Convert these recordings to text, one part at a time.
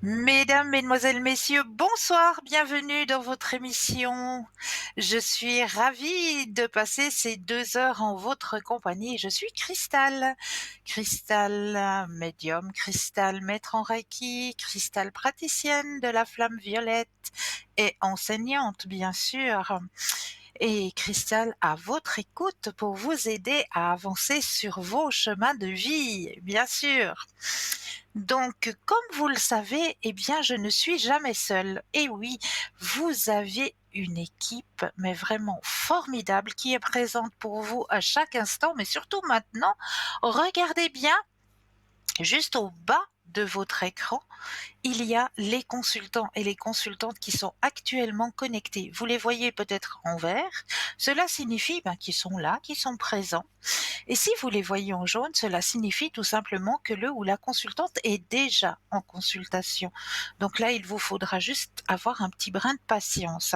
Mesdames, mesdemoiselles, messieurs, bonsoir, bienvenue dans votre émission. Je suis ravie de passer ces 2 heures en votre compagnie. Je suis Cristal, Cristal médium, Cristal maître en Reiki, Cristal praticienne de la flamme violette et enseignante, bien sûr. Et Cristal à votre écoute pour vous aider à avancer sur vos chemins de vie, bien sûr. Donc, comme vous le savez, eh bien, je ne suis jamais seule. Et oui, vous avez une équipe, mais vraiment formidable, qui est présente pour vous à chaque instant, mais surtout maintenant, regardez bien, juste au bas de votre écran, il y a les consultants et les consultantes qui sont actuellement connectés. Vous les voyez peut-être en vert. Cela signifie qu'ils sont là, qu'ils sont présents. Et si vous les voyez en jaune, cela signifie tout simplement que le ou la consultante est déjà en consultation. Donc là, il vous faudra juste avoir un petit brin de patience.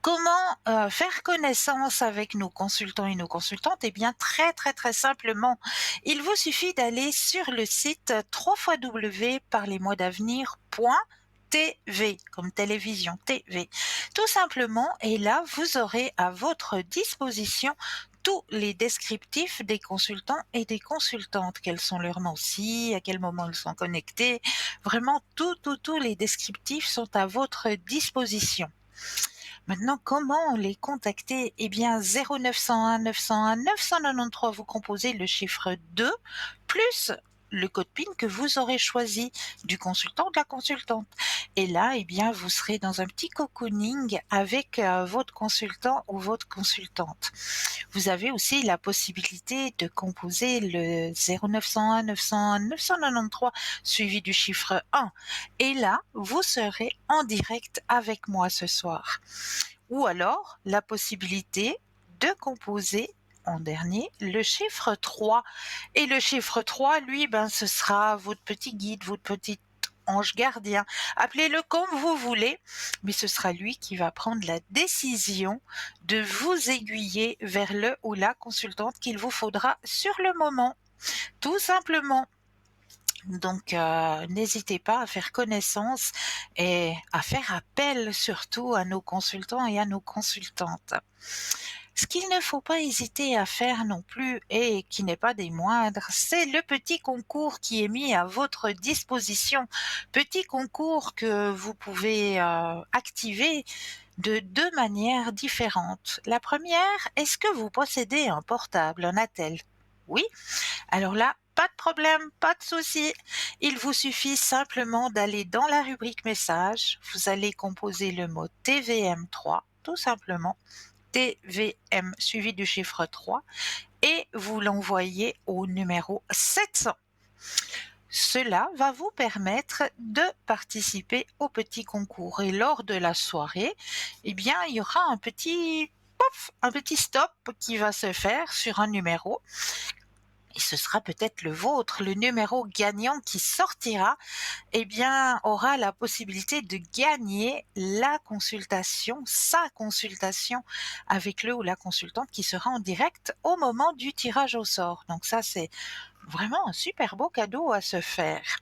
Comment faire connaissance avec nos consultants et nos consultantes? Eh bien, très simplement, il vous suffit d'aller sur le site www.parlesmois-d'avenir.tv comme télévision TV. Tout simplement, et là, vous aurez à votre disposition tous les descriptifs des consultants et des consultantes. Quels sont leurs noms aussi, à quel moment ils sont connectés. Vraiment, tous les descriptifs sont à votre disposition. Maintenant, comment les contacter? Eh bien, 0901 901 993, vous composez le chiffre 2 plus le code PIN que vous aurez choisi du consultant ou de la consultante. Et là, eh bien, vous serez dans un petit cocooning avec votre consultant ou votre consultante. Vous avez aussi la possibilité de composer le 0901 901 993 suivi du chiffre 1. Et là, vous serez en direct avec moi ce soir. Ou alors la possibilité de composer en dernier le chiffre 3. Et le chiffre 3, lui, ce sera votre petit guide, votre petit ange gardien. Appelez-le comme vous voulez, mais ce sera lui qui va prendre la décision de vous aiguiller vers le ou la consultante qu'il vous faudra sur le moment. Tout simplement. Donc, n'hésitez pas à faire connaissance et à faire appel surtout à nos consultants et à nos consultantes. Ce qu'il ne faut pas hésiter à faire non plus et qui n'est pas des moindres, c'est le petit concours qui est mis à votre disposition. Petit concours que vous pouvez activer de 2 manières différentes. La première, est-ce que vous possédez un portable, un Attel? Oui? Alors là, pas de problème, pas de souci. Il vous suffit simplement d'aller dans la rubrique message. Vous allez composer le mot TVM3, tout simplement. TVM suivi du chiffre 3 et vous l'envoyez au numéro 700. Cela va vous permettre de participer au petit concours et lors de la soirée, eh bien, il y aura un petit stop qui va se faire sur un numéro et ce sera peut-être le vôtre, le numéro gagnant qui sortira, eh bien, aura la possibilité de gagner la consultation, sa consultation avec le ou la consultante qui sera en direct au moment du tirage au sort. Donc ça, c'est vraiment un super beau cadeau à se faire.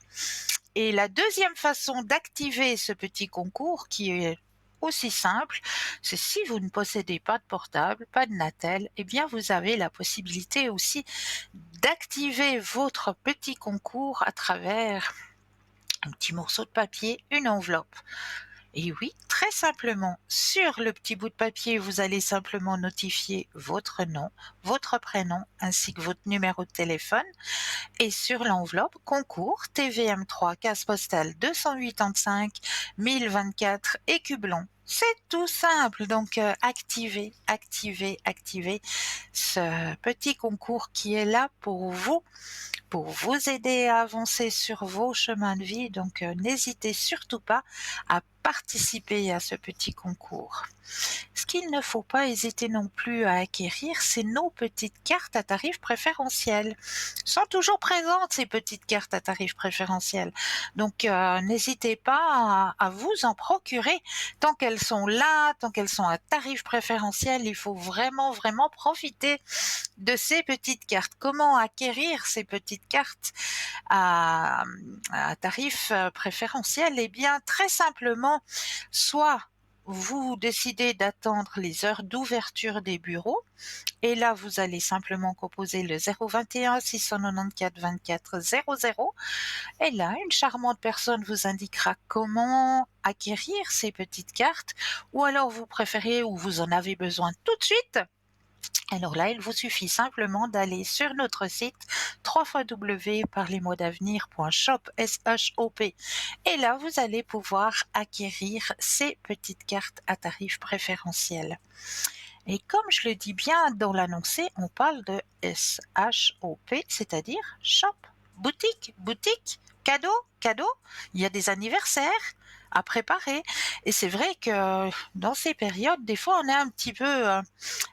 Et la deuxième façon d'activer ce petit concours qui est aussi simple, c'est si vous ne possédez pas de portable, pas de Natel, eh bien vous avez la possibilité aussi d'activer votre petit concours à travers un petit morceau de papier, une enveloppe. Et oui, très simplement, sur le petit bout de papier, vous allez simplement notifier votre nom, votre prénom ainsi que votre numéro de téléphone. Et sur l'enveloppe, concours TVM3, case postale 285 1024 Écublon. C'est tout simple, donc activez ce petit concours qui est là pour vous aider à avancer sur vos chemins de vie. Donc n'hésitez surtout pas à participer à ce petit concours. Ce qu'il ne faut pas hésiter non plus à acquérir, c'est nos petites cartes à tarifs préférentiels. Sont toujours présentes ces petites cartes à tarifs préférentiels. Donc n'hésitez pas à vous en procurer. Tant qu'elles sont là, tant qu'elles sont à tarifs préférentiels, il faut vraiment, vraiment profiter de ces petites cartes. Comment acquérir ces petites cartes à, à tarif préférentiel? Eh bien, très simplement, soit vous décidez d'attendre les heures d'ouverture des bureaux et là, vous allez simplement composer le 021 694 24 00 et là, une charmante personne vous indiquera comment acquérir ces petites cartes ou alors vous préférez ou vous en avez besoin tout de suite. Alors là, il vous suffit simplement d'aller sur notre site www.parlesmoisdavenir.shop S-H-O-P. Et là, vous allez pouvoir acquérir ces petites cartes à tarif préférentiel. Et comme je le dis bien dans l'annoncé, on parle de S-H-O-P, c'est-à-dire shop, boutique, boutique, cadeau, cadeau. Il y a des anniversaires à préparer. Et c'est vrai que dans ces périodes, des fois, on est un petit peu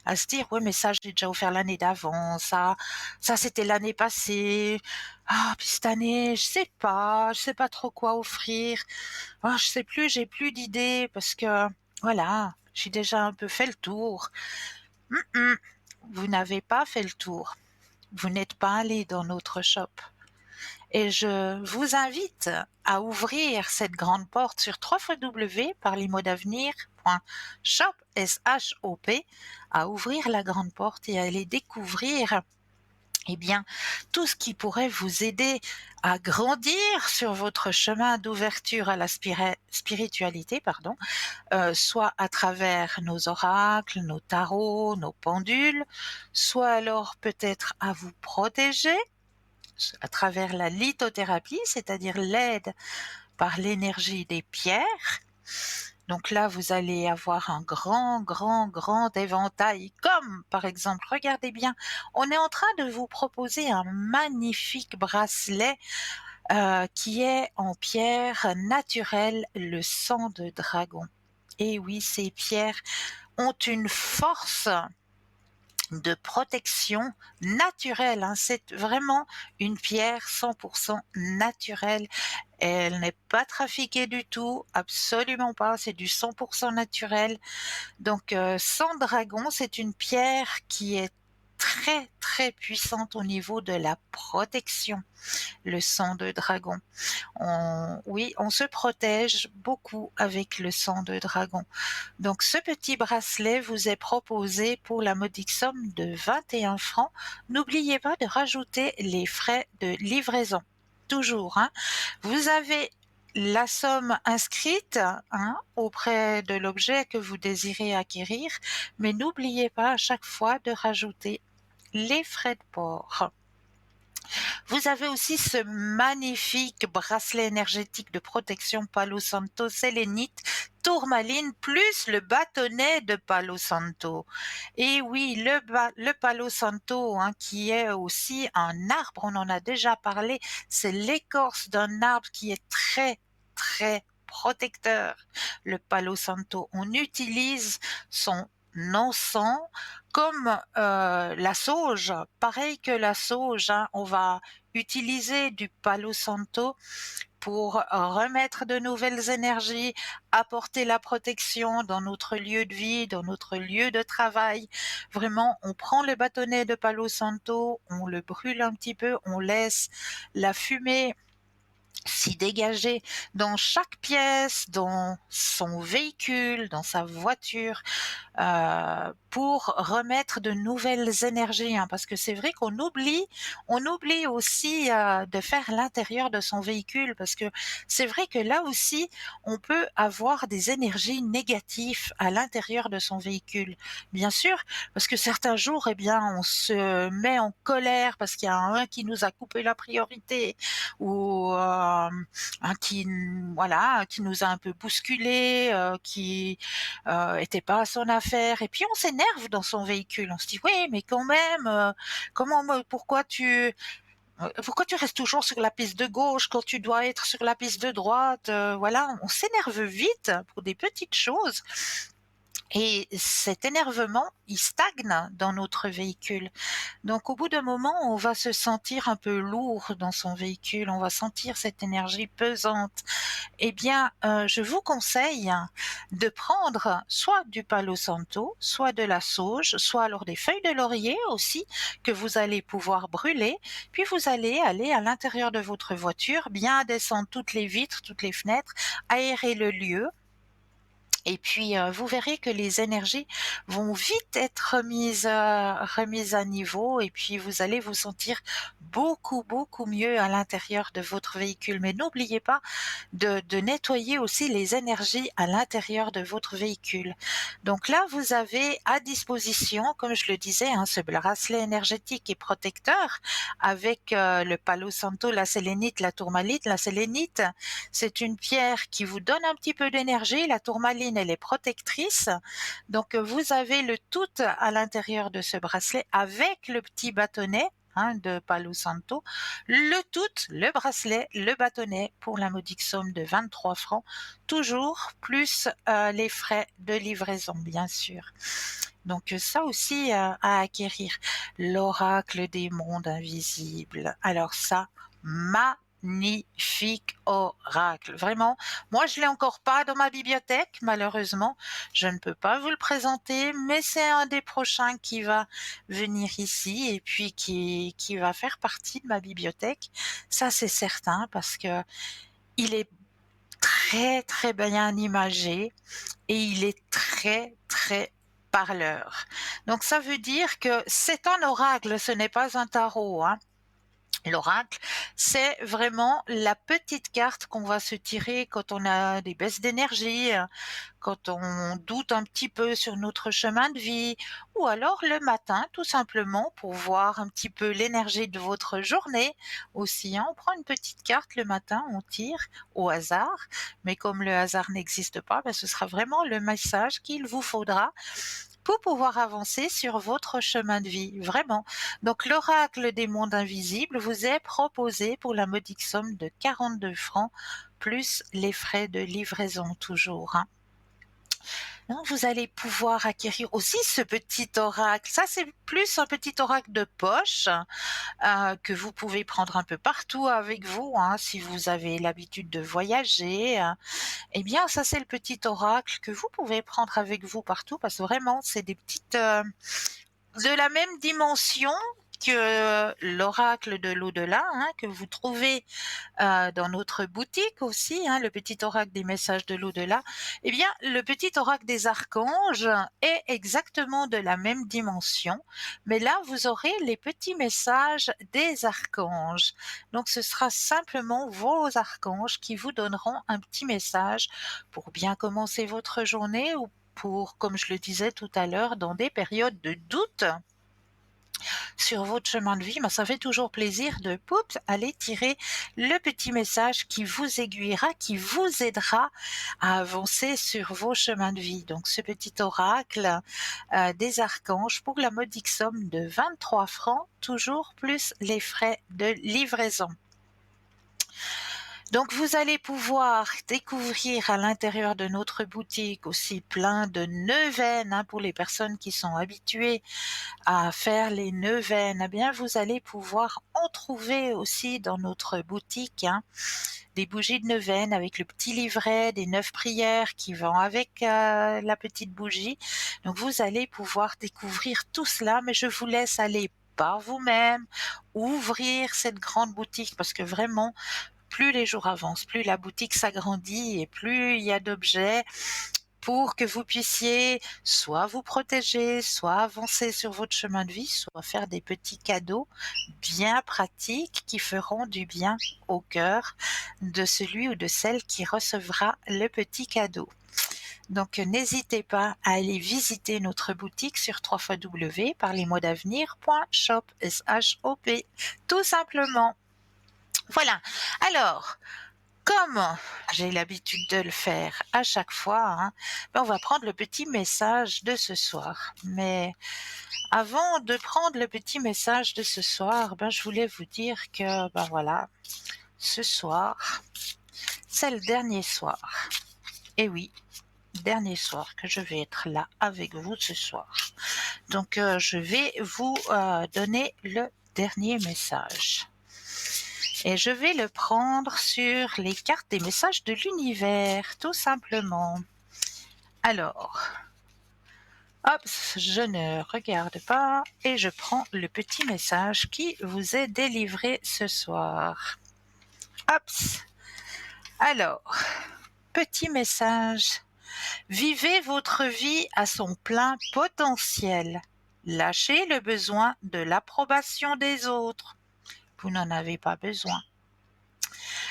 à se dire, ouais, mais ça, j'ai déjà offert l'année d'avant, ça, c'était l'année passée. Ah, puis cette année, je sais pas trop quoi offrir. Ah, je sais plus, j'ai plus d'idées parce que, voilà, j'ai déjà un peu fait le tour. Vous n'avez pas fait le tour. Vous n'êtes pas allé dans notre shop. Et je vous invite à ouvrir cette grande porte sur www.parlesmoisdavenir.shop, S-H-O-P, à ouvrir la grande porte et à aller découvrir eh bien, tout ce qui pourrait vous aider à grandir sur votre chemin d'ouverture à la spiritualité, soit à travers nos oracles, nos tarots, nos pendules, soit alors peut-être à vous protéger à travers la lithothérapie, c'est-à-dire l'aide par l'énergie des pierres. Donc là, vous allez avoir un grand, grand, grand éventail, comme par exemple, regardez bien, on est en train de vous proposer un magnifique bracelet qui est en pierre naturelle, le sang de dragon. Et oui, ces pierres ont une force de protection naturelle, hein. C'est vraiment une pierre 100% naturelle. Elle n'est pas trafiquée du tout, absolument pas, c'est du 100% naturel. Donc sang dragon, c'est une pierre qui est très très puissante au niveau de la protection, le sang de dragon. On se protège beaucoup avec le sang de dragon. Donc ce petit bracelet vous est proposé pour la modique somme de 21 francs. N'oubliez pas de rajouter les frais de livraison. Toujours, hein. Vous avez la somme inscrite auprès de l'objet que vous désirez acquérir, mais n'oubliez pas à chaque fois de rajouter les frais de port. Vous avez aussi ce magnifique bracelet énergétique de protection Palo Santo sélénite tourmaline plus le bâtonnet de Palo Santo. Et oui, le Palo Santo, qui est aussi un arbre, on en a déjà parlé, c'est l'écorce d'un arbre qui est très, très protecteur. Le Palo Santo, on utilise son encens comme la sauge, pareil que la sauge, on va utiliser du Palo Santo pour remettre de nouvelles énergies, apporter la protection dans notre lieu de vie, dans notre lieu de travail. Vraiment, on prend le bâtonnet de Palo Santo, on le brûle un petit peu, on laisse la fumée s'y dégager dans chaque pièce, dans son véhicule, dans sa voiture, pour remettre de nouvelles énergies, parce que c'est vrai qu'on oublie aussi de faire l'intérieur de son véhicule, parce que c'est vrai que là aussi, on peut avoir des énergies négatives à l'intérieur de son véhicule. Bien sûr, parce que certains jours, eh bien, on se met en colère parce qu'il y a un qui nous a coupé la priorité, ou qui nous a un peu bousculé, qui était pas à son affaire, et puis on s'énerve dans son véhicule, on se dit oui mais quand même pourquoi tu Pourquoi tu restes toujours sur la piste de gauche quand tu dois être sur la piste de droite? Voilà, on s'énerve vite pour des petites choses et cet énervement, il stagne dans notre véhicule. Donc au bout d'un moment, on va se sentir un peu lourd dans son véhicule, on va sentir cette énergie pesante. Eh bien, je vous conseille de prendre soit du Palo Santo, soit de la sauge, soit alors des feuilles de laurier aussi que vous allez pouvoir brûler, puis vous allez aller à l'intérieur de votre voiture, bien descendre toutes les vitres, toutes les fenêtres, aérer le lieu et puis, vous verrez que les énergies vont vite être remises à niveau et puis vous allez vous sentir beaucoup, beaucoup mieux à l'intérieur de votre véhicule. Mais n'oubliez pas de nettoyer aussi les énergies à l'intérieur de votre véhicule. Donc là, vous avez à disposition, comme je le disais, hein, ce bracelet énergétique et protecteur avec, le Palo Santo, la sélénite, la tourmalite. La sélénite, c'est une pierre qui vous donne un petit peu d'énergie. La tourmaline, elle est protectrice. Donc, vous avez le tout à l'intérieur de ce bracelet avec le petit bâtonnet, hein, de Palo Santo. Le tout, le bracelet, le bâtonnet pour la modique somme de 23 francs. Toujours plus les frais de livraison, bien sûr. Donc ça aussi à acquérir. L'oracle des mondes invisibles. Alors ça, magnifique oracle. Vraiment, moi je l'ai encore pas dans ma bibliothèque, malheureusement. Je ne peux pas vous le présenter, mais c'est un des prochains qui va venir ici et puis qui va faire partie de ma bibliothèque. Ça c'est certain parce que il est très très bien imagé et il est très très parleur. Donc ça veut dire que c'est un oracle, ce n'est pas un tarot, hein. L'oracle, c'est vraiment la petite carte qu'on va se tirer quand on a des baisses d'énergie, quand on doute un petit peu sur notre chemin de vie, ou alors le matin, tout simplement, pour voir un petit peu l'énergie de votre journée aussi, hein. On prend une petite carte le matin, on tire au hasard, mais comme le hasard n'existe pas, ben, ce sera vraiment le message qu'il vous faudra pour pouvoir avancer sur votre chemin de vie, vraiment. Donc l'oracle des mondes invisibles vous est proposé pour la modique somme de 42 francs, plus les frais de livraison toujours, hein. Donc vous allez pouvoir acquérir aussi ce petit oracle. Ça, c'est plus un petit oracle de poche que vous pouvez prendre un peu partout avec vous, hein, si vous avez l'habitude de voyager. Eh bien, ça, c'est le petit oracle que vous pouvez prendre avec vous partout parce que vraiment, c'est des petites de la même dimension que l'oracle de l'au-delà, hein, que vous trouvez dans notre boutique aussi, hein, le petit oracle des messages de l'au-delà. Eh bien, le petit oracle des archanges est exactement de la même dimension, mais là, vous aurez les petits messages des archanges. Donc, ce sera simplement vos archanges qui vous donneront un petit message pour bien commencer votre journée ou pour, comme je le disais tout à l'heure, dans des périodes de doute sur votre chemin de vie, ben, ça fait toujours plaisir de aller tirer le petit message qui vous aiguillera, qui vous aidera à avancer sur vos chemins de vie. Donc ce petit oracle des archanges pour la modique somme de 23 francs, toujours plus les frais de livraison. Donc vous allez pouvoir découvrir à l'intérieur de notre boutique aussi plein de neuvaines, hein, pour les personnes qui sont habituées à faire les neuvaines. Eh bien, vous allez pouvoir en trouver aussi dans notre boutique, hein, des bougies de neuvaine avec le petit livret des 9 prières qui vont avec la petite bougie. Donc vous allez pouvoir découvrir tout cela, mais je vous laisse aller par vous-même, ouvrir cette grande boutique parce que vraiment, plus les jours avancent, plus la boutique s'agrandit et plus il y a d'objets pour que vous puissiez soit vous protéger, soit avancer sur votre chemin de vie, soit faire des petits cadeaux bien pratiques qui feront du bien au cœur de celui ou de celle qui recevra le petit cadeau. Donc n'hésitez pas à aller visiter notre boutique sur www.parlesmoisdavenir.shop, S-H-O-P, tout simplement. Voilà. Alors, Comme j'ai l'habitude de le faire à chaque fois, hein, on va prendre le petit message de ce soir. Mais avant de prendre le petit message de ce soir, je voulais vous dire que, voilà, ce soir, c'est le dernier soir. Et oui, dernier soir que je vais être là avec vous ce soir. Donc, je vais vous donner le dernier message. Et je vais le prendre sur les cartes des messages de l'univers, tout simplement. Alors, hop, je ne regarde pas et je prends le petit message qui vous est délivré ce soir. Hop. Alors, petit message. Vivez votre vie à son plein potentiel. Lâchez le besoin de l'approbation des autres. Vous n'en avez pas besoin.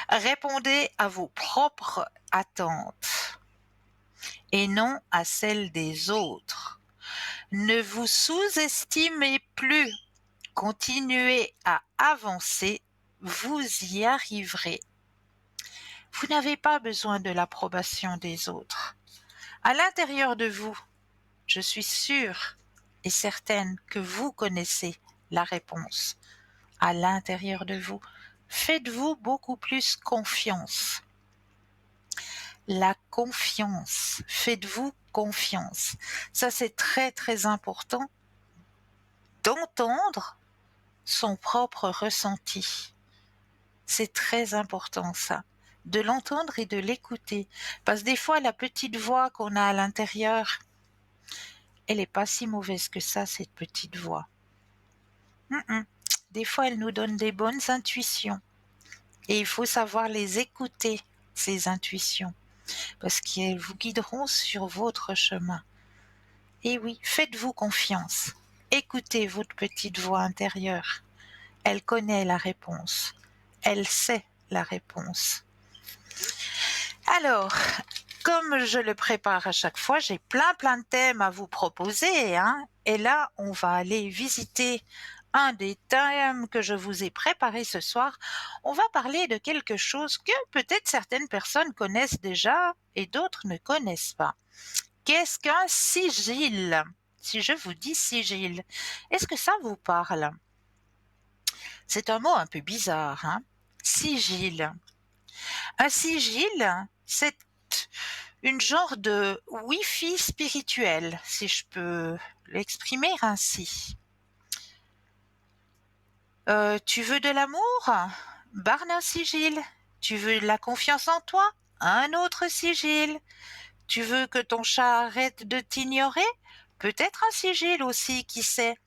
Répondez à vos propres attentes et non à celles des autres. Ne vous sous-estimez plus. Continuez à avancer. Vous y arriverez. Vous n'avez pas besoin de l'approbation des autres. À l'intérieur de vous, je suis sûre et certaine que vous connaissez la réponse. À l'intérieur de vous, faites-vous beaucoup plus confiance. La confiance, faites-vous confiance. Ça, c'est très très important d'entendre son propre ressenti. C'est très important ça, de l'entendre et de l'écouter. Parce que des fois, la petite voix qu'on a à l'intérieur, elle n'est pas si mauvaise que ça, cette petite voix. Des fois, elle nous donne des bonnes intuitions. Et il faut savoir les écouter, ces intuitions, parce qu'elles vous guideront sur votre chemin. Et oui, faites-vous confiance. Écoutez votre petite voix intérieure. Elle connaît la réponse. Elle sait la réponse. Alors, comme je le prépare à chaque fois, j'ai plein de thèmes à vous proposer, hein. Et là, on va aller visiter un des thèmes que je vous ai préparé ce soir. On va parler de quelque chose que peut-être certaines personnes connaissent déjà et d'autres ne connaissent pas. Qu'est-ce qu'un sigil? Si je vous dis sigil, est-ce que ça vous parle? C'est un mot un peu bizarre, hein? Sigil. Un sigil, c'est une genre de Wi-Fi spirituel, si je peux l'exprimer ainsi. Tu veux de l'amour? Barre un sigil. Tu veux de la confiance en toi? Un autre sigil. Tu veux que ton chat arrête de t'ignorer? Peut-être un sigil aussi, qui sait.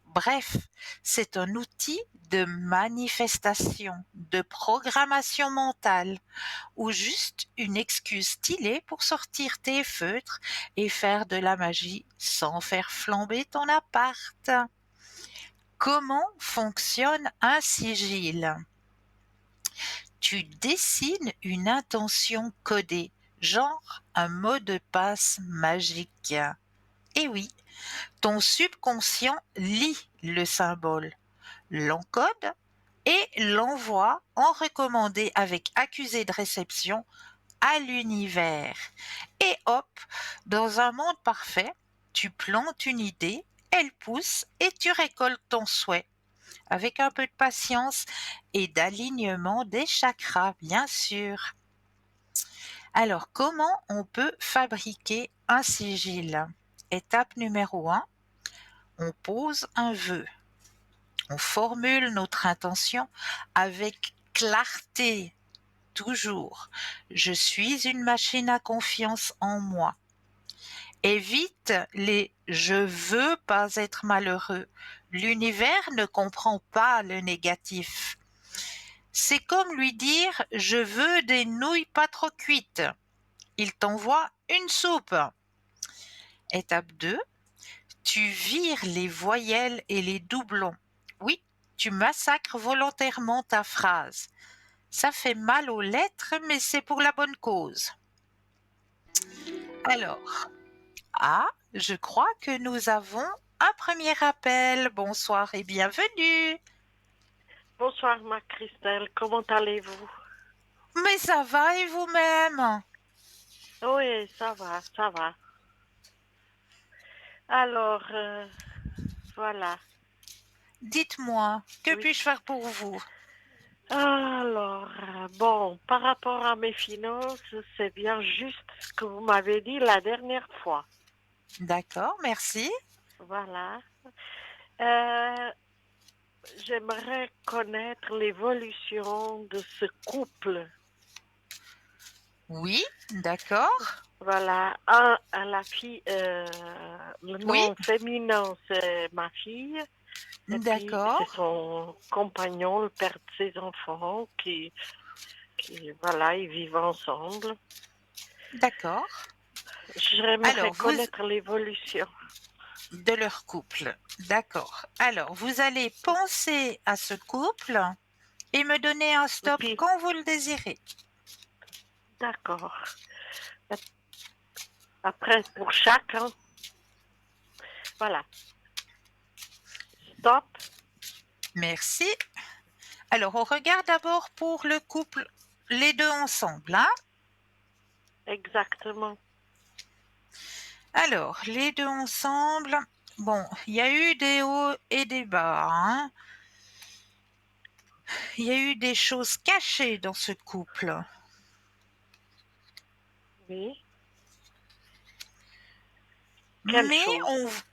Bref, c'est un outil de manifestation, de programmation mentale, ou juste une excuse stylée pour sortir tes feutres et faire de la magie sans faire flamber ton appart. Comment fonctionne un sigil? Tu dessines une intention codée, genre un mot de passe magique. Et oui, ton subconscient lit le symbole, l'encode et l'envoie en recommandé avec accusé de réception à l'univers. Et hop, dans un monde parfait, tu plantes une idée, elle pousse et tu récoltes ton souhait. Avec un peu de patience et d'alignement des chakras, bien sûr. Alors, comment on peut fabriquer un sigil? Étape numéro 1, on pose un vœu. On formule notre intention avec clarté, toujours. Je suis une machine à confiance en moi. Évite les je veux pas être malheureux. L'univers ne comprend pas le négatif. C'est comme lui dire je veux des nouilles pas trop cuites. Il t'envoie une soupe. Étape 2, tu vires les voyelles et les doublons. Oui, tu massacres volontairement ta phrase. Ça fait mal aux lettres, mais c'est pour la bonne cause. Alors, je crois que nous avons un premier appel. Bonsoir et bienvenue. Bonsoir, ma Christelle. Comment allez-vous? Mais ça va et vous-même? Oui, ça va, ça va. Alors, voilà, Dites-moi, que oui. puis-je faire pour vous? Alors, bon, par rapport à mes finances, c'est bien juste ce que vous m'avez dit la dernière fois. D'accord, merci. Voilà. Euh, J'aimerais connaître l'évolution de ce couple. Oui, d'accord. Voilà. À la fille, le Oui, nom féminin, c'est ma fille. Et puis, d'accord, c'est son compagnon, le père de ses enfants, voilà, ils vivent ensemble. d'accord. J'aimerais Alors, vous, connaître l'évolution. de leur couple. D'accord. Alors, vous allez penser à ce couple et me donner un Et stop puis, quand vous le désirez. d'accord. Après, pour chacun, voilà. Stop, Merci. Alors, on regarde d'abord pour le couple, les deux ensemble, hein. exactement. Alors, les deux ensemble, bon, il y a eu des hauts et des bas, hein. Il y a eu des choses cachées dans ce couple. Oui. Quelle Mais chose?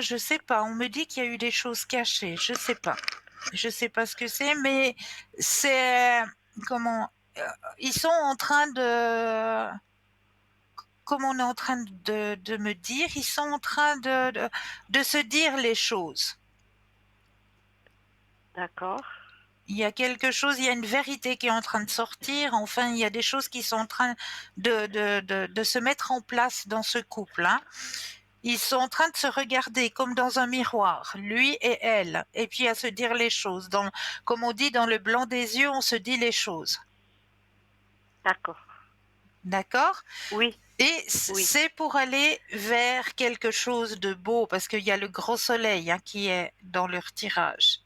je sais pas, on me dit qu'il y a eu des choses cachées, je sais pas. Je sais pas ce que c'est, mais c'est comment ils sont en train de comme on est en train de me dire, ils sont en train de se dire les choses. D'accord, Il y a quelque chose, il y a une vérité qui est en train de sortir. Enfin, il y a des choses qui sont en train de se mettre en place dans ce couple, hein. Ils sont en train de se regarder comme dans un miroir, lui et elle, et puis à se dire les choses. Comme on dit, dans le blanc des yeux, on se dit les choses. d'accord. D'accord? Oui, Et oui. c'est pour aller vers quelque chose de beau, parce qu'il y a le grand soleil, hein, qui est dans leur tirage.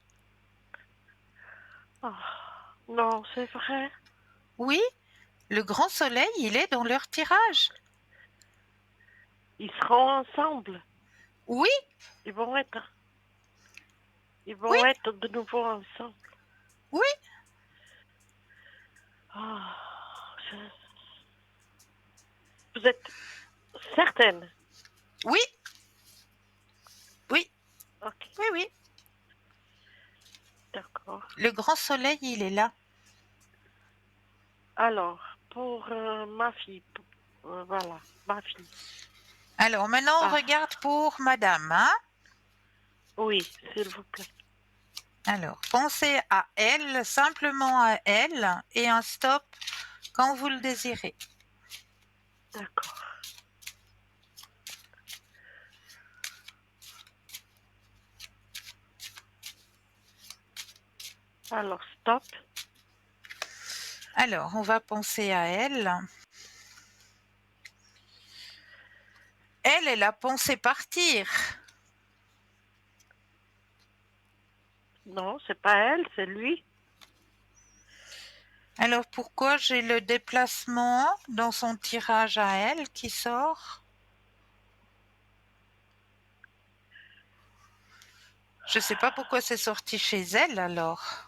Oh, non, c'est vrai. Oui, le grand soleil, il est dans leur tirage. Ils seront ensemble. Oui, Ils vont être, ils oui, vont être de nouveau ensemble. oui, Oh, je- vous êtes certaine? oui, oui, Ok, oui, oui. d'accord. Le grand soleil, il est là. Alors, pour ma fille, voilà, ma fille. Alors maintenant, on Ah, regarde pour madame, hein. oui, s'il vous plaît. Alors, pensez à elle, simplement à elle, et un stop quand vous le désirez. D'accord. Alors, stop. Alors, on va penser à elle. Elle a pensé partir. Non, c'est pas elle, c'est lui. Alors, pourquoi j'ai le déplacement dans son tirage à elle qui sort? Je ne sais pas pourquoi c'est sorti chez elle alors.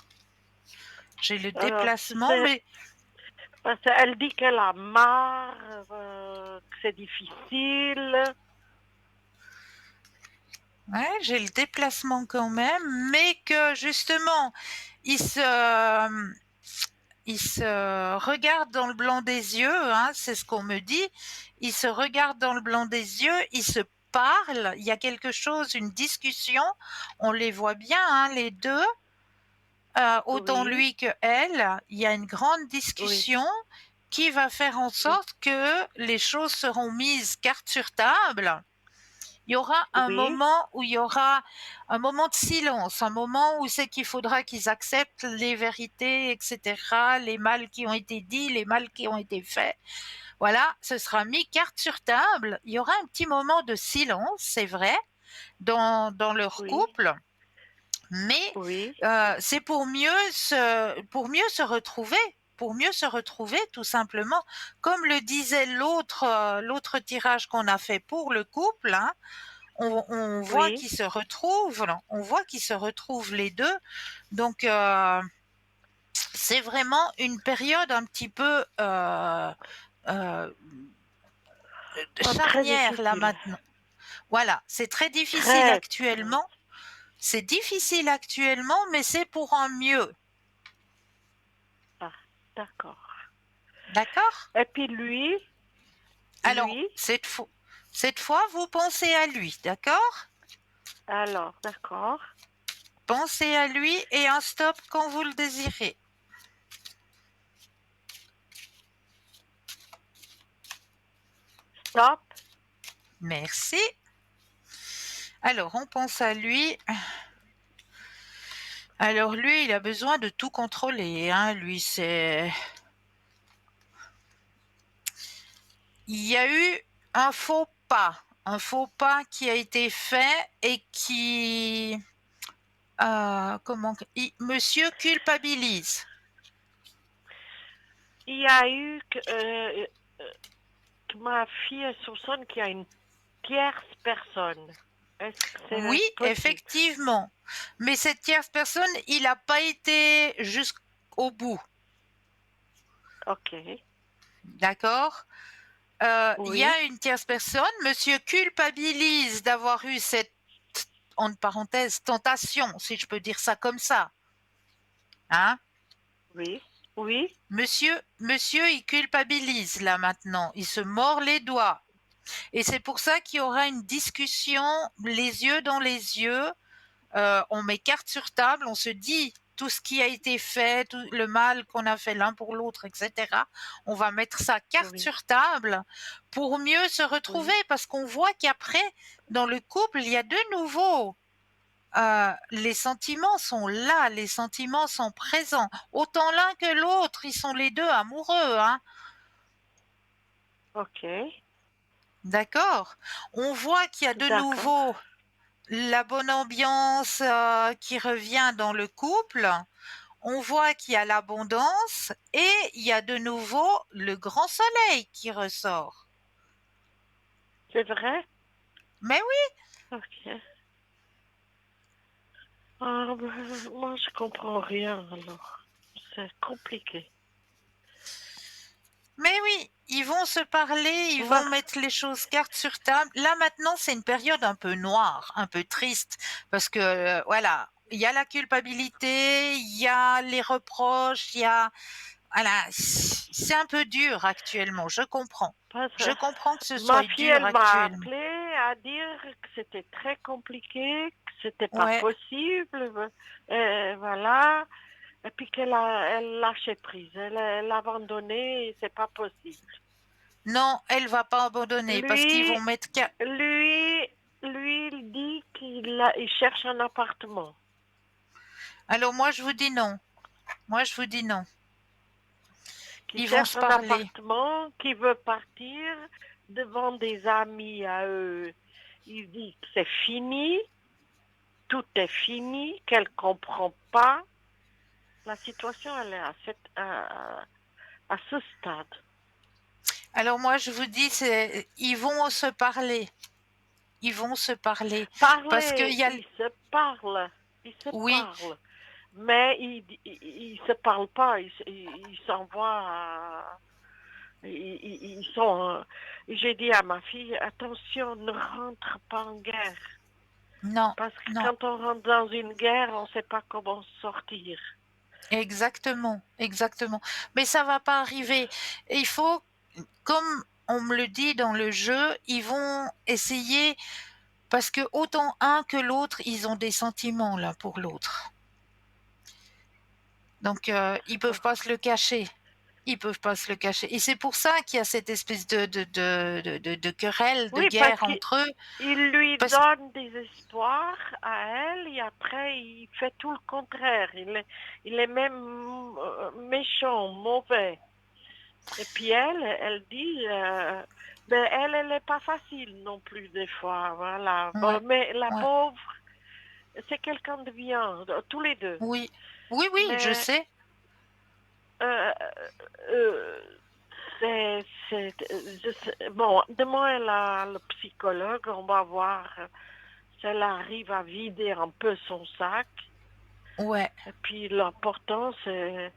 J'ai le Alors, déplacement, mais parce qu'elle dit qu'elle a marre, que c'est difficile. ouais, j'ai le déplacement quand même, mais que justement, il se, il se regarde dans le blanc des yeux, hein, c'est ce qu'on me dit. Il se regarde dans le blanc des yeux, il se parle, il y a quelque chose, une discussion. On les voit bien, hein, les deux. Autant Oui, lui que elle, il y a une grande oui, discussion qui va faire en oui, sorte que les choses seront mises carte sur table. Il y aura un oui, moment où il y aura un moment de silence, un moment où c'est qu'il faudra qu'ils acceptent les vérités, etc., les mal qui ont été dits, les mal qui ont été faits. Voilà, ce sera mis carte sur table. Il y aura un petit moment de silence, c'est vrai, dans leur oui, couple, mais oui, c'est pour mieux se retrouver. pour mieux se retrouver tout simplement. Comme le disait l'autre tirage qu'on a fait pour le couple, hein, on voit Oui, qu'ils se retrouvent, on voit qu'ils se retrouvent les deux. Donc c'est vraiment une période un petit peu euh, très charnière là difficile. maintenant. Voilà, c'est très difficile Très, très. actuellement. C'est difficile actuellement, mais c'est pour un mieux. Ah, d'accord. D'accord? Et puis lui, Alors, lui, cette fois, vous pensez à lui, d'accord? alors, d'accord. Pensez à lui et un stop quand vous le désirez. Stop. Merci. Alors, on pense à lui. Alors, lui, il a besoin de tout contrôler, hein. Lui, c'est... Il y a eu un faux pas qui a été fait et qui... Monsieur culpabilise. Il y a eu que ma fille soupçonne qu'il y a une tierce personne. Est-ce que c'est Oui, possible? effectivement. Mais cette tierce personne, il n'a pas été jusqu'au bout. Ok. D'accord? Il y Oui, a une tierce personne, monsieur culpabilise d'avoir eu cette, entre parenthèses, tentation, si je peux dire ça comme ça. Hein? oui, oui. Monsieur, il culpabilise là maintenant. Il se mord les doigts. Et c'est pour ça qu'il y aura une discussion les yeux dans les yeux. On met carte sur table, on se dit tout ce qui a été fait, tout le mal qu'on a fait l'un pour l'autre, etc. On va mettre ça carte Oui, sur table pour mieux se retrouver oui, parce qu'on voit qu'après, dans le couple, il y a de nouveau. Les sentiments sont là, les sentiments sont présents. Autant l'un que l'autre, ils sont les deux amoureux, hein. ok, D'accord? On voit qu'il y a de d'accord. nouveau la bonne ambiance qui revient dans le couple. On voit qu'il y a l'abondance et il y a de nouveau le grand soleil qui ressort. C'est vrai? Mais oui, Ok. Ah, ben, moi, je comprends rien alors. C'est compliqué. mais oui, ils vont se parler, ils Moi, vont mettre les choses cartes sur table. Là maintenant, c'est une période un peu noire, un peu triste, parce que voilà, il y a la culpabilité, il y a les reproches, il y a voilà, c'est un peu dur actuellement. Je comprends. parce Je comprends que ce ma soit fille, dur elle m'a actuellement. appelé à dire que c'était très compliqué, que c'était pas Ouais. possible, voilà. Et puis elle lâchait prise, elle abandonnait, et c'est pas possible. Non, elle va pas abandonner parce qu'ils vont Lui, mettre lui, lui, il dit il cherche un appartement, Alors moi je vous dis non. Moi je vous dis non. qu'il Ils vont cherche se un parler. appartement, qu'il veut partir devant des amis à eux. Il dit que c'est fini, tout est fini, qu'elle comprend pas. La situation, elle est à ce stade. Alors moi je vous dis c'est ils vont se parler. Ils vont se parler parce qu'il Parler, y a ils se oui, parlent, mais ils se parlent pas, ils s'envoient ils sont, j'ai dit à ma fille, attention, ne rentre pas en guerre. non, Parce que non. quand on rentre dans une guerre, on ne sait pas comment sortir. Exactement, exactement. Mais ça va pas arriver. Il faut comme on me le dit dans le jeu, ils vont essayer parce que autant un que l'autre, ils ont des sentiments là pour l'autre. Donc ils peuvent pas se le cacher. Ils peuvent pas se le cacher. Et c'est pour ça qu'il y a cette espèce de querelle, de Oui, parce guerre qu'il entre eux. lui Parce que, donne des espoirs à elle et après il fait tout le contraire. Il est même méchant, mauvais. Et puis elle dit, ben elle n'est pas facile non plus des fois, voilà. Bon, ouais, mais la ouais, pauvre, c'est quelqu'un de bien, tous les deux. oui, oui, oui, je Mais sais. euh, euh, bon, demain, le psychologue, on va voir si elle arrive à vider un peu son sac. Ouais, Et puis, l'important, c'est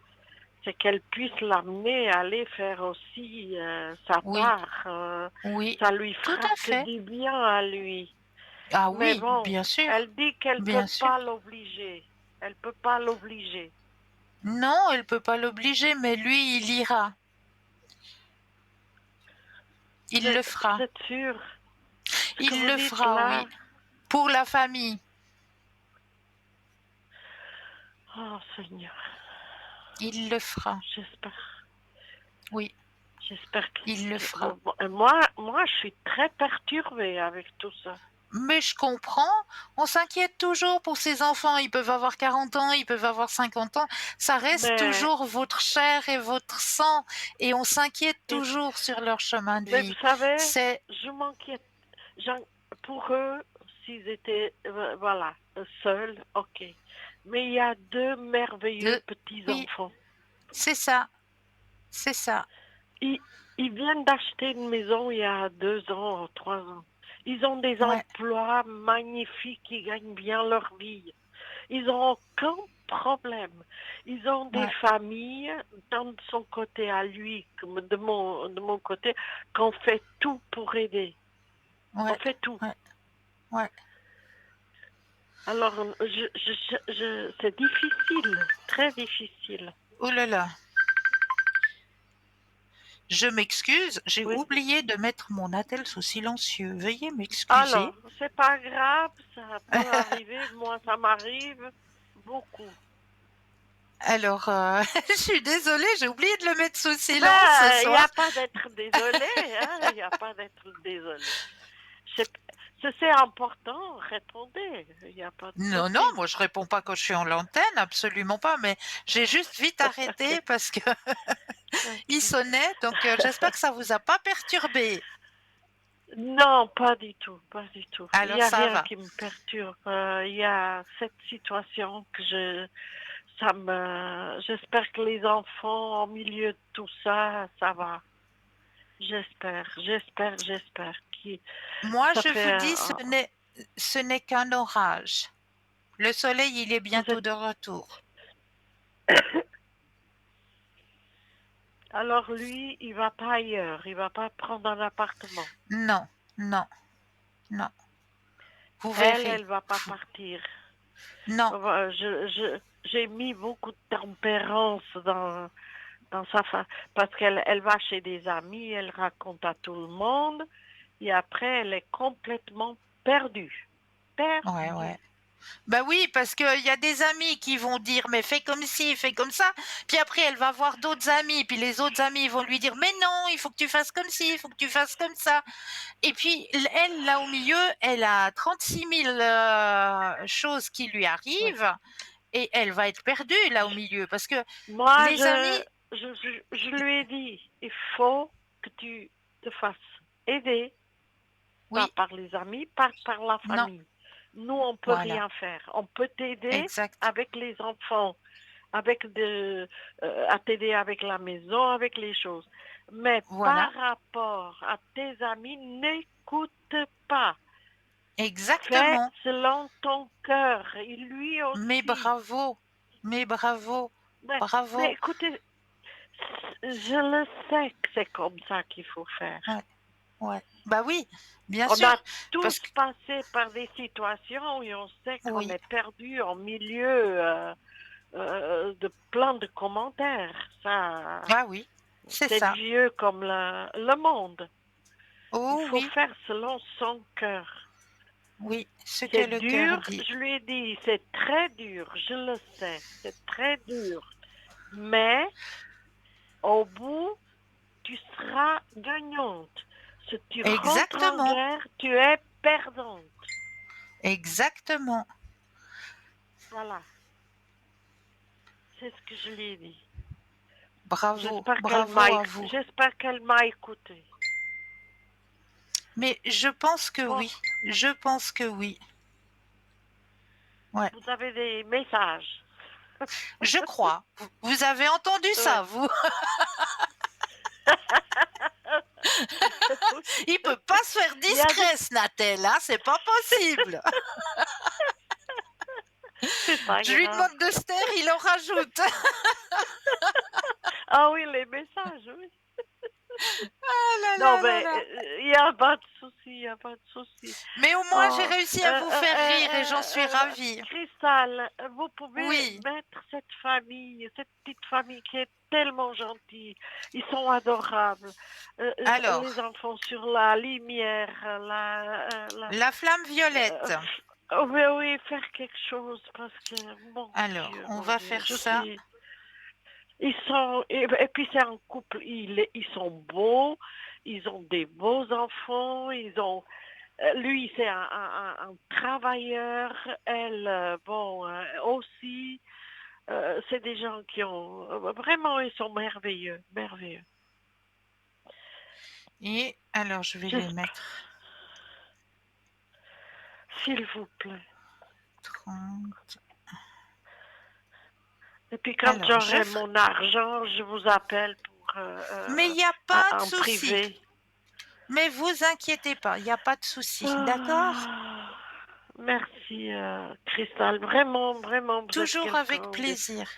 qu'elle puisse l'amener à aller faire aussi sa oui, part. oui, Ça lui tout fera à que fait. du bien à lui. Ah Mais oui, bon, elle dit qu'elle peut bien sûr. pas l'obliger. Elle peut pas l'obliger. Non, elle peut pas l'obliger, mais lui, il ira. Il le Vous fera. êtes sûr? Ce que Il vous le dites fera, là, oui. Pour la famille. oh Seigneur, Il le fera. j'espère, Oui, j'espère il le fera. moi, je suis très perturbée avec tout ça. Mais je comprends, on s'inquiète toujours pour ces enfants. Ils peuvent avoir 40 ans, ils peuvent avoir 50 ans. Ça reste Mais, toujours votre chair et votre sang. Et on s'inquiète et- toujours sur leur chemin de mais vous vie. savez, C'est, je m'inquiète. Pour eux, s'ils étaient, voilà, seuls, ok. Mais il y a deux merveilleux de, oui, petits-enfants. c'est ça, c'est ça. Ils, ils viennent d'acheter une maison il y a 2 ans, 3 ans. Ils ont des Ouais, emplois magnifiques, ils gagnent bien leur vie. Ils n'ont aucun problème. Ils ont des ouais, familles, tant de son côté à lui comme de mon côté, qu'on fait tout pour aider. On ouais, fait tout. ouais, ouais. Alors, c'est difficile, très difficile. Oh là là. Je m'excuse, j'ai Oui. oublié de mettre mon attel sous silencieux. Veuillez Alors, m'excuser. c'est pas grave, ça peut arriver. Moi, ça m'arrive beaucoup. Alors, je suis désolée, j'ai oublié de le mettre sous silence ce Ben, il n'y soir. a pas d'être désolé, hein, il n'y a pas d'être désolé. C'est, c'est important, répondez, il n'y a pas de Non, non, souci. moi je réponds pas quand je suis en l'antenne, absolument pas, mais j'ai juste vite arrêté parce que il Ok. sonnait, donc j'espère que ça vous a pas perturbé. Non, pas du tout, pas du tout. Il Alors n'y a ça rien va. qui me perturbe. Il y a cette situation que j'espère que les enfants, au milieu de tout ça, ça va. J'espère. Moi, Ça je fait, vous dis, ce n'est qu'un orage. Le soleil, il est vous bientôt êtes, de retour. alors lui, il va pas ailleurs, il va pas prendre un appartement. Non, non, non. Vous verrez. Elle va pas partir. Non, J'ai mis beaucoup de tempérance dans sa parce qu'elle va chez des amis, elle raconte à tout le monde, et après, elle est complètement perdue. ouais, Perdue. ouais. Bah oui, parce qu'il y a des amis qui vont dire mais fais comme ci, fais comme ça. Puis après, elle va voir d'autres amis, puis les autres amis vont lui dire mais non, il faut que tu fasses comme ci, il faut que tu fasses comme ça. Et puis elle, là au milieu, elle a 36 000 choses qui lui Ouais. arrivent et elle va être perdue là au milieu parce que Moi, les amis, je lui ai dit, il faut que tu te fasses aider, pas oui, par les amis, pas par la non, famille. Nous, on peut voilà, rien faire. On peut t'aider exact, avec les enfants, à t'aider avec la maison, avec les choses. Mais voilà, par rapport à tes amis, n'écoute pas. Fais exactement. selon ton cœur. Et lui Mais aussi. bravo, mais bravo, Mais bravo. écoutez, je le sais que c'est comme ça qu'il faut faire. Ouais, ouais. Bah oui, bien On a sûr, tous parce que passé par des situations où on sait qu'on oui, est perdu en milieu de plein de commentaires. Ça, ah oui, c'est c'est ça. vieux comme le monde. Il Oh faut oui, faire selon son cœur. oui, ce que C'est le cœur dur, dit. je lui ai dit, c'est très dur, je le sais, c'est très dur. Mais au bout, tu seras gagnante. Si tu rentres en Exactement, guerre, tu es perdante. exactement. Voilà, c'est ce que je lui ai dit. Bravo, J'espère bravo à vous. j'espère qu'elle m'a écouté. Mais je pense que Bon, oui, je pense que oui. Ouais. vous avez des messages. Je crois. Vous avez entendu ça, Ouais. vous? Oui, Il peut pas se faire il y a des discret, ce Natel, hein, c'est pas possible. c'est pas Je lui grave. demande de se taire, il en rajoute. Ah oui, les messages, oui. Ah là Non, là là mais là. il y a pas de souci, il y a pas de souci. Mais au moins, j'ai Oh, réussi à vous faire rire et j'en suis ravie. Cristal, vous pouvez Oui. mettre cette famille, cette petite famille qui est tellement gentille. Ils sont adorables. Les Alors, enfants sur la lumière, la flamme euh, violette. oui, oui, faire quelque chose parce que, Alors, on mon va Dieu, faire ça. ils sont, et puis c'est un couple, ils sont beaux, ils ont des beaux enfants, lui c'est un travailleur, elle, aussi, c'est des gens qui ont, vraiment, ils sont merveilleux, merveilleux. Et alors, je vais les J'espère, mettre s'il vous plaît. 30. Et puis quand Alors, je j'aurai ferai. mon argent, je vous appelle pour, Mais il n'y a pas de en souci. privé. Mais vous inquiétez pas, il n'y a pas de souci. D'accord? Ah, merci, Cristal. Vraiment, vraiment, vous êtes Toujours avec quelqu'un plaisir.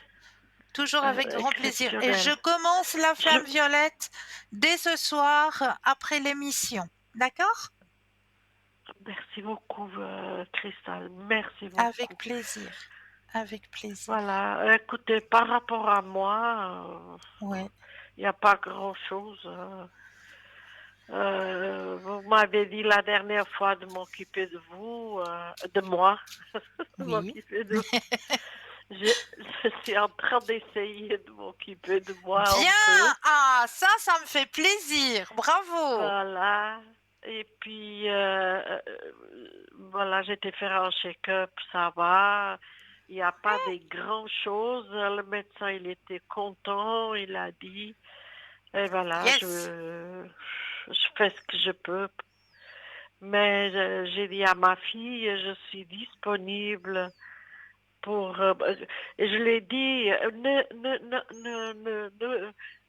Toujours avec grand plaisir. Et je d'exceptionnel. commence la Je, flamme violette dès ce soir après l'émission. D'accord? merci beaucoup, Cristal. Merci Avec beaucoup. plaisir. Avec plaisir. Voilà. Écoutez, par rapport à moi, Ouais. il n'y a pas grand-chose. Vous m'avez dit la dernière fois de m'occuper de vous, de moi, de Oui. m'occuper de Je, je suis en train d'essayer de m'occuper de moi un peu. Bien! Ah, ça me fait plaisir. Bravo. Voilà. Et puis, voilà, j'ai été faire un check-up, ça va. Il n'y a pas de grandes choses. Le médecin, il était content, il a dit. Et voilà, Yes. je fais ce que je peux. Mais j'ai dit à ma fille, je suis disponible pour, et je l'ai dit,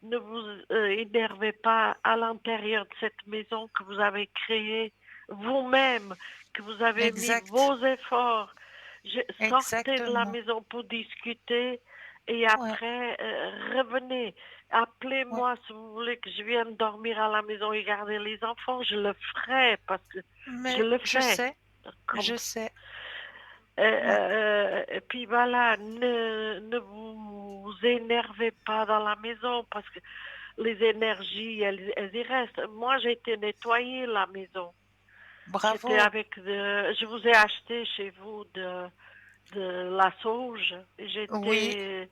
ne vous énervez pas à l'intérieur de cette maison que vous avez créée vous-même, que vous avez mis Exact. vos efforts. Sortez de la Exactement. maison pour discuter et Ouais. après revenez. Ouais. Appelez-moi si vous voulez que je vienne dormir à la maison et garder les enfants. Je le ferai parce que je Mais le je fais. sais. Comme Je sais. Ouais. et puis voilà, ne vous énervez pas dans la maison parce que les énergies, elles y restent. Moi, j'ai été nettoyer la maison. J'étais Bravo. avec je vous ai acheté chez vous de la sauge. Oui. J'étais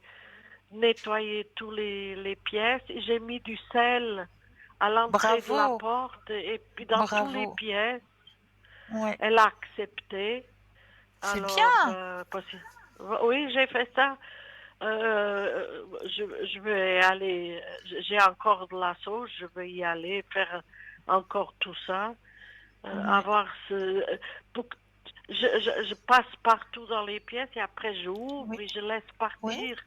nettoyer tous les pièces et j'ai mis du sel à l'entrée de la Bravo. porte et puis dans toutes les Bravo. pièces. Ouais. Elle a accepté. C'est Alors, bien. oui, j'ai fait ça. Je vais aller, j'ai encore de la sauce, je vais y aller faire encore tout ça, Ouais. avoir pour que- je passe partout dans les pièces et après j'ouvre Oui. et je laisse Oui. partir.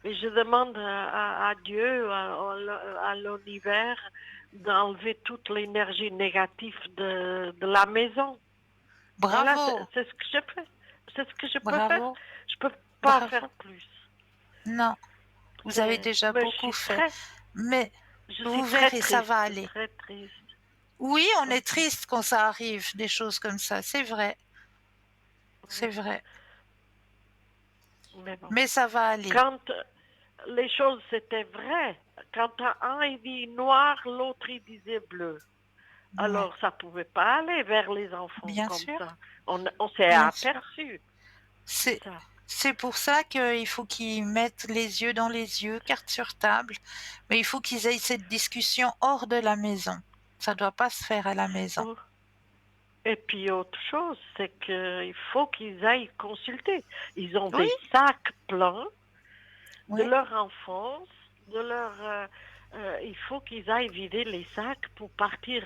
Et je demande à Dieu, à l'univers, d'enlever toute l'énergie négative de la maison. Voilà, Bravo. c'est ce que je fais. C'est ce que je peux faire. Bravo. Je peux pas faire Bravo. plus. Non. Vous avez déjà Mais beaucoup fait. Mais je suis vous très verrez, ça triste, va aller. très triste. Oui, on est Ok. triste quand ça arrive, des choses comme ça. C'est vrai. C'est Oui. vrai. Mais bon. Mais ça va aller. Quand les choses c'était vrai, quand un il dit noir, l'autre il disait bleu. Ouais. Alors ça pouvait pas aller vers les enfants Bien comme sûr. ça. On s'est Bien sûr. aperçu. C'est C'est, ça. c'est pour ça qu'il faut qu'ils mettent les yeux dans les yeux, carte sur table. Mais il faut qu'ils aient cette discussion hors de la maison. Ça doit pas se faire à la maison. Oh. Et puis autre chose, c'est qu'il faut qu'ils aillent consulter. Ils ont Oui, des sacs pleins de oui. leur enfance, de leur. Il faut qu'ils aillent vider les sacs pour partir.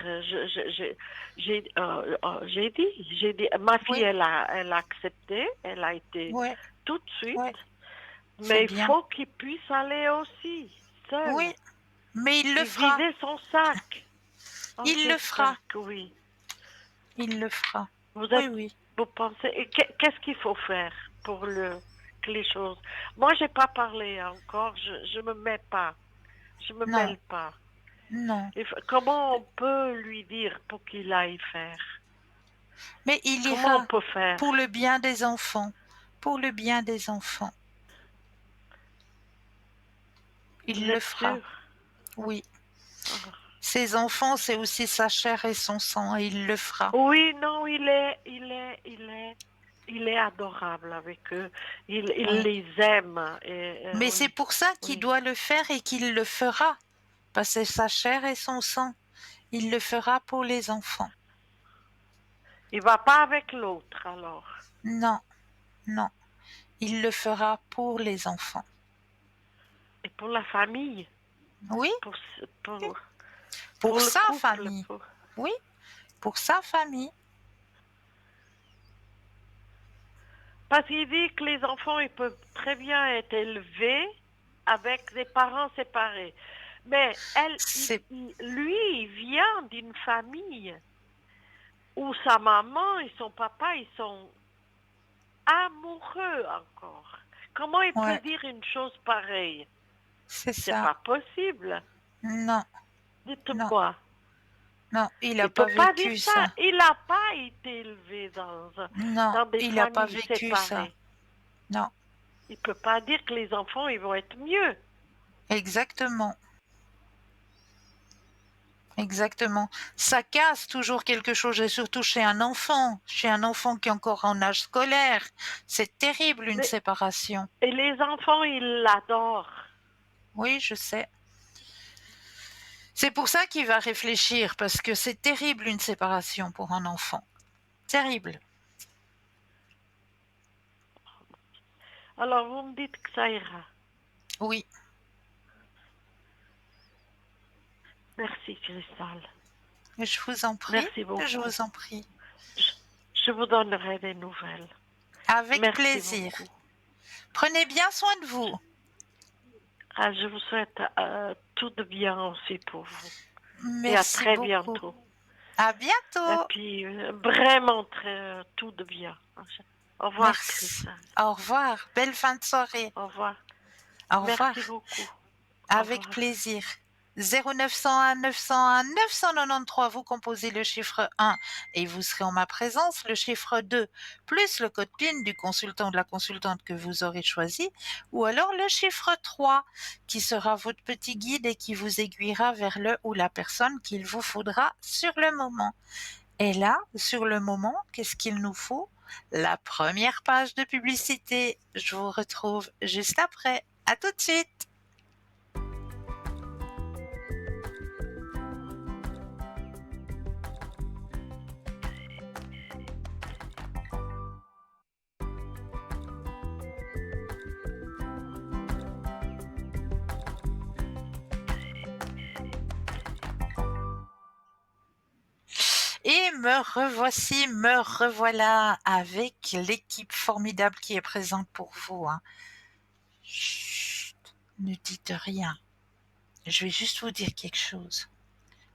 J'ai dit, ma fille, Oui, elle a accepté, elle a été oui, tout de suite. oui, c'est Mais il bien. faut qu'il puisse aller aussi, Oui, seul. mais il le Et fera. vider son sac. Oh, Il le j'espère fera. que oui. Il le fera. Vous Oui, êtes, oui. vous pensez, et qu'est-ce qu'il faut faire pour que les choses. Moi, j'ai pas parlé encore, je me mets pas, je me Non, mêle pas. non. Comment on peut lui dire pour qu'il aille faire? Mais il Comment on ira peut faire? pour le bien des enfants. Pour le bien des enfants. Vous Il le êtes fera. sûr? Oui. Ah. Ses enfants, c'est aussi sa chair et son sang, et il le fera. Oui, non, il est adorable avec eux. Il Oui. les aime. Mais c'est Oui, pour ça qu'il oui. doit le faire et qu'il le fera. Parce que c'est sa chair et son sang. Il le fera pour les enfants. Il va pas avec l'autre alors. Non, non. Il le fera pour les enfants. Et pour la famille, Oui, pour, pour, pour pour le sa couple, famille. Oui, pour sa famille. parce qu'il dit que les enfants, ils peuvent très bien être élevés avec des parents séparés. Mais C'est lui, il vient d'une famille où sa maman et son papa, ils sont amoureux encore. Comment il peut ouais, dire une chose pareille? c'est C'est ça. pas possible. Non, non, Dites-moi. non, il n'a Il pas peut pas dire vécu ça. ça. Il n'a pas été élevé Non, dans des il n'a pas familles vécu ça. séparées. Non, Il peut pas dire que les enfants, ils vont être mieux. exactement. Exactement. Ça casse toujours quelque chose, et surtout chez un enfant qui est encore en âge scolaire. C'est terrible une Mais, séparation. et les enfants, ils l'adorent. Oui, je sais. C'est pour ça qu'il va réfléchir, parce que c'est terrible une séparation pour un enfant. Terrible. Alors, vous me dites que ça ira. Oui, Merci, Cristal. je vous en prie, Merci je beaucoup. vous en prie. Je, je vous donnerai des nouvelles. Avec Merci plaisir. beaucoup. Prenez bien soin de vous. Ah, je vous souhaite tout de bien aussi pour vous. Et à Merci très beaucoup. bientôt. À Et bientôt. puis, vraiment tout de bien. Au revoir, Merci. Cristal. Au revoir. Belle fin de soirée. Au revoir. Au revoir. Merci beaucoup. Au Avec revoir. plaisir. 0901 901 993, vous composez le chiffre 1 et vous serez en ma présence, le chiffre 2, plus le code PIN du consultant ou de la consultante que vous aurez choisi, ou alors le chiffre 3, qui sera votre petit guide et qui vous aiguillera vers le ou la personne qu'il vous faudra sur le moment. Et là, sur le moment, qu'est-ce qu'il nous faut? La première page de publicité. Je vous retrouve juste après. À tout de suite. Et me revoilà avec l'équipe formidable qui est présente pour vous, hein. Chut, ne dites rien. Je vais juste vous dire quelque chose.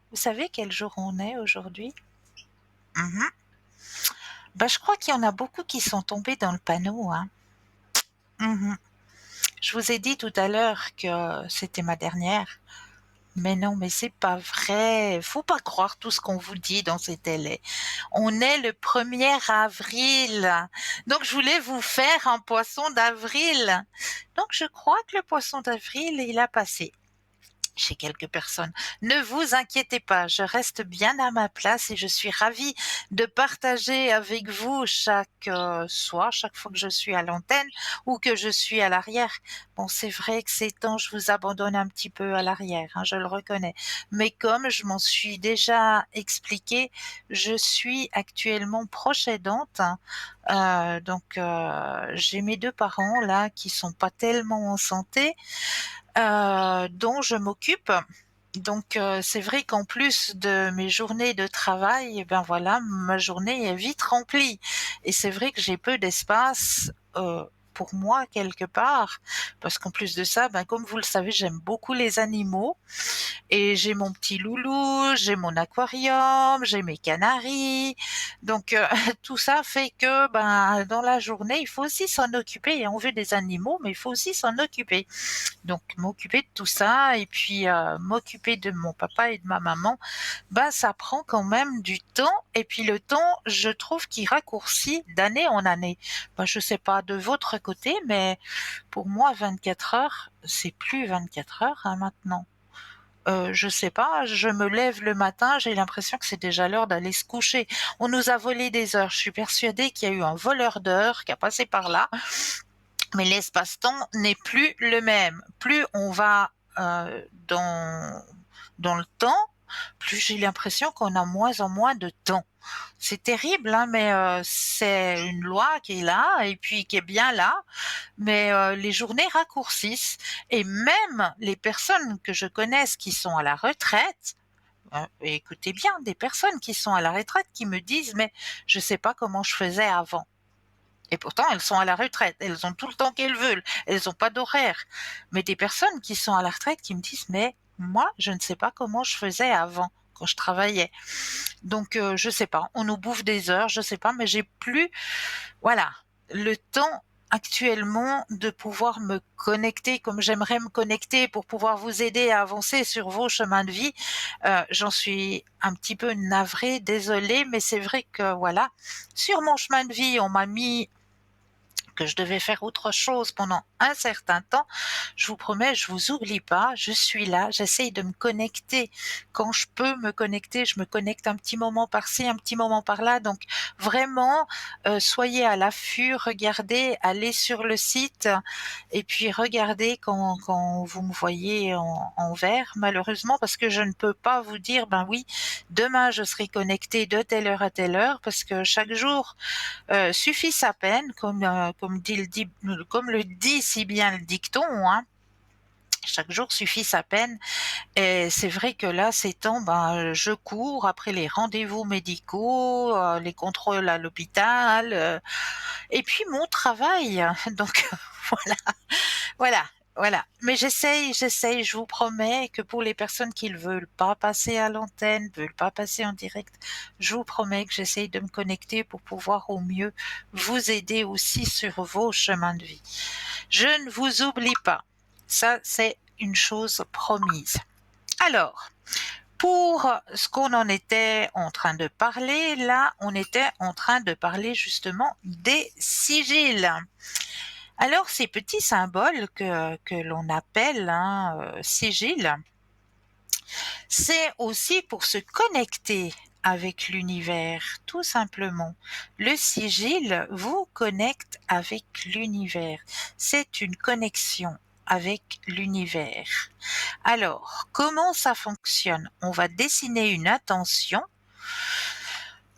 Vous savez quel jour on est aujourd'hui? Mhm. Bah, je crois qu'il y en a beaucoup qui sont tombés dans le panneau, hein. Mhm. Je vous ai dit tout à l'heure que c'était ma dernière. Mais non, mais c'est pas vrai. Faut pas croire tout ce qu'on vous dit dans ces télés. On est le 1er avril. Donc, je voulais vous faire un poisson d'avril. Donc, je crois que le poisson d'avril, il a passé chez quelques personnes. Ne vous inquiétez pas, je reste bien à ma place et je suis ravie de partager avec vous chaque soir, chaque fois que je suis à l'antenne ou que je suis à l'arrière. Bon, c'est vrai que ces temps, je vous abandonne un petit peu à l'arrière, hein, je le reconnais. Mais comme je m'en suis déjà expliqué, je suis actuellement proche aidante, hein. J'ai mes 2 parents là qui sont pas tellement en santé, dont je m'occupe. Donc, c'est vrai qu'en plus de mes journées de travail, eh ben voilà, ma journée est vite remplie. Et c'est vrai que j'ai peu d'espace pour moi quelque part, parce qu'en plus de ça, ben, comme vous le savez, j'aime beaucoup les animaux et j'ai mon petit loulou, j'ai mon aquarium, j'ai mes canaris. Donc tout ça fait que ben dans la journée, il faut aussi s'en occuper. On veut des animaux, mais il faut aussi s'en occuper. Donc m'occuper de tout ça et puis m'occuper de mon papa et de ma maman, ben ça prend quand même du temps et puis le temps, je trouve qu'il raccourcit d'année en année. Ben, je sais pas de votre côté, mais pour moi 24 heures, c'est plus 24 heures hein, maintenant. Je sais pas, je me lève le matin, j'ai l'impression que c'est déjà l'heure d'aller se coucher. On nous a volé des heures. Je suis persuadée qu'il y a eu un voleur d'heures qui a passé par là, mais l'espace-temps n'est plus le même. Plus on va dans le temps, plus j'ai l'impression qu'on a moins en moins de temps. C'est terrible, hein, mais c'est une loi qui est là et puis qui est bien là, mais les journées raccourcissent et même les personnes que je connaisse qui sont à la retraite, et écoutez bien, des personnes qui sont à la retraite qui me disent mais je sais pas comment je faisais avant. Et pourtant, elles sont à la retraite, elles ont tout le temps qu'elles veulent, elles n'ont pas d'horaire. Mais des personnes qui sont à la retraite qui me disent mais moi, je ne sais pas comment je faisais avant quand je travaillais. Donc je sais pas, on nous bouffe des heures, je sais pas, mais j'ai plus voilà, le temps actuellement de pouvoir me connecter comme j'aimerais me connecter pour pouvoir vous aider à avancer sur vos chemins de vie. J'en suis un petit peu navrée, désolée, mais c'est vrai que voilà, sur mon chemin de vie, on m'a mis que je devais faire autre chose pendant un certain temps, je vous promets, je vous oublie pas, je suis là, j'essaye de me connecter. Quand je peux me connecter, je me connecte un petit moment par-ci, un petit moment par-là. Donc vraiment, soyez à l'affût, regardez, allez sur le site et puis regardez quand vous me voyez en vert, malheureusement, parce que je ne peux pas vous dire, ben oui, demain je serai connecté de telle heure à telle heure, parce que chaque jour suffit sa peine, comme le dit si bien le dicton, hein. Chaque jour suffit sa peine. Et c'est vrai que là, ces temps, ben, je cours après les rendez-vous médicaux, les contrôles à l'hôpital, et puis mon travail. Donc voilà, voilà, voilà. Mais j'essaye, je vous promets que pour les personnes qui ne veulent pas passer à l'antenne, veulent pas passer en direct, je vous promets que j'essaye de me connecter pour pouvoir au mieux vous aider aussi sur vos chemins de vie. Je ne vous oublie pas. Ça, c'est une chose promise. Alors, pour ce qu'on en était en train de parler, là, on était en train de parler justement des sigils. Alors, ces petits symboles que l'on appelle sigils, c'est aussi pour se connecter avec l'univers, tout simplement. Le sigil vous connecte avec l'univers. C'est une connexion avec l'univers. Alors, comment ça fonctionne? On va dessiner une intention.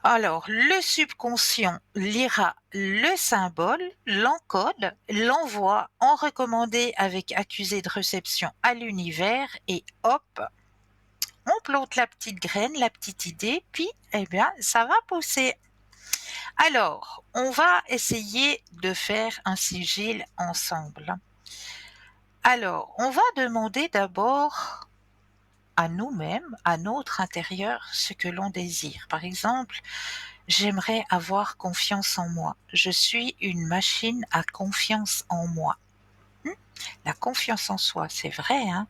Alors, le subconscient lira le symbole, l'encode, l'envoie en recommandé avec accusé de réception à l'univers et hop, on plante la petite graine, la petite idée, puis eh bien, ça va pousser. Alors, on va essayer de faire un sigil ensemble. Alors, on va demander d'abord à nous-mêmes, à notre intérieur, ce que l'on désire. Par exemple, j'aimerais avoir confiance en moi. Je suis une machine à confiance en moi. La confiance en soi, c'est vrai, hein.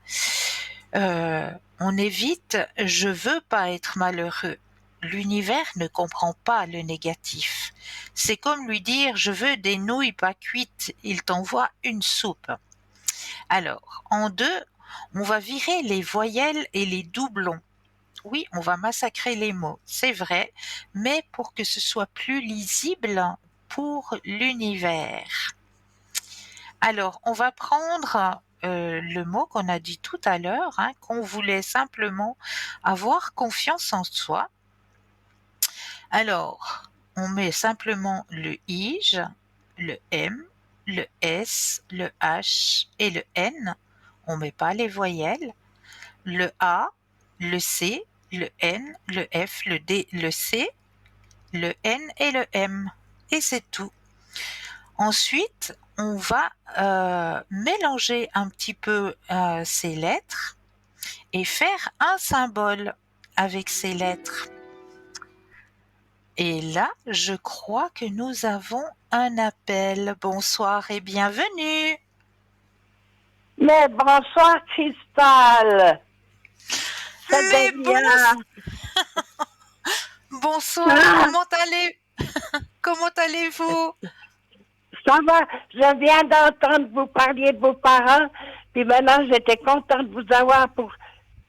On évite je veux pas être malheureux. L'univers ne comprend pas le négatif. C'est comme lui dire je veux des nouilles pas cuites, il t'envoie une soupe. Alors, en deux, on va virer les voyelles et les doublons. Oui, on va massacrer les mots, c'est vrai, mais pour que ce soit plus lisible pour l'univers. Alors, on va prendre le mot qu'on a dit tout à l'heure, hein, qu'on voulait simplement avoir confiance en soi. Alors, on met simplement le IJ, le M, le S, le H et le N. On met pas les voyelles. Le A, le C, le N, le F, le D, le C, le N et le M. Et c'est tout. Ensuite, on va mélanger un petit peu ces lettres et faire un symbole avec ces lettres. Et là, je crois que nous avons un appel. Bonsoir et bienvenue. Mais bonsoir, Cristal. C'est Mais Delia. bonsoir, Ah, comment allez-vous? ça va, je viens d'entendre vous parler de vos parents, puis maintenant j'étais contente de vous avoir pour...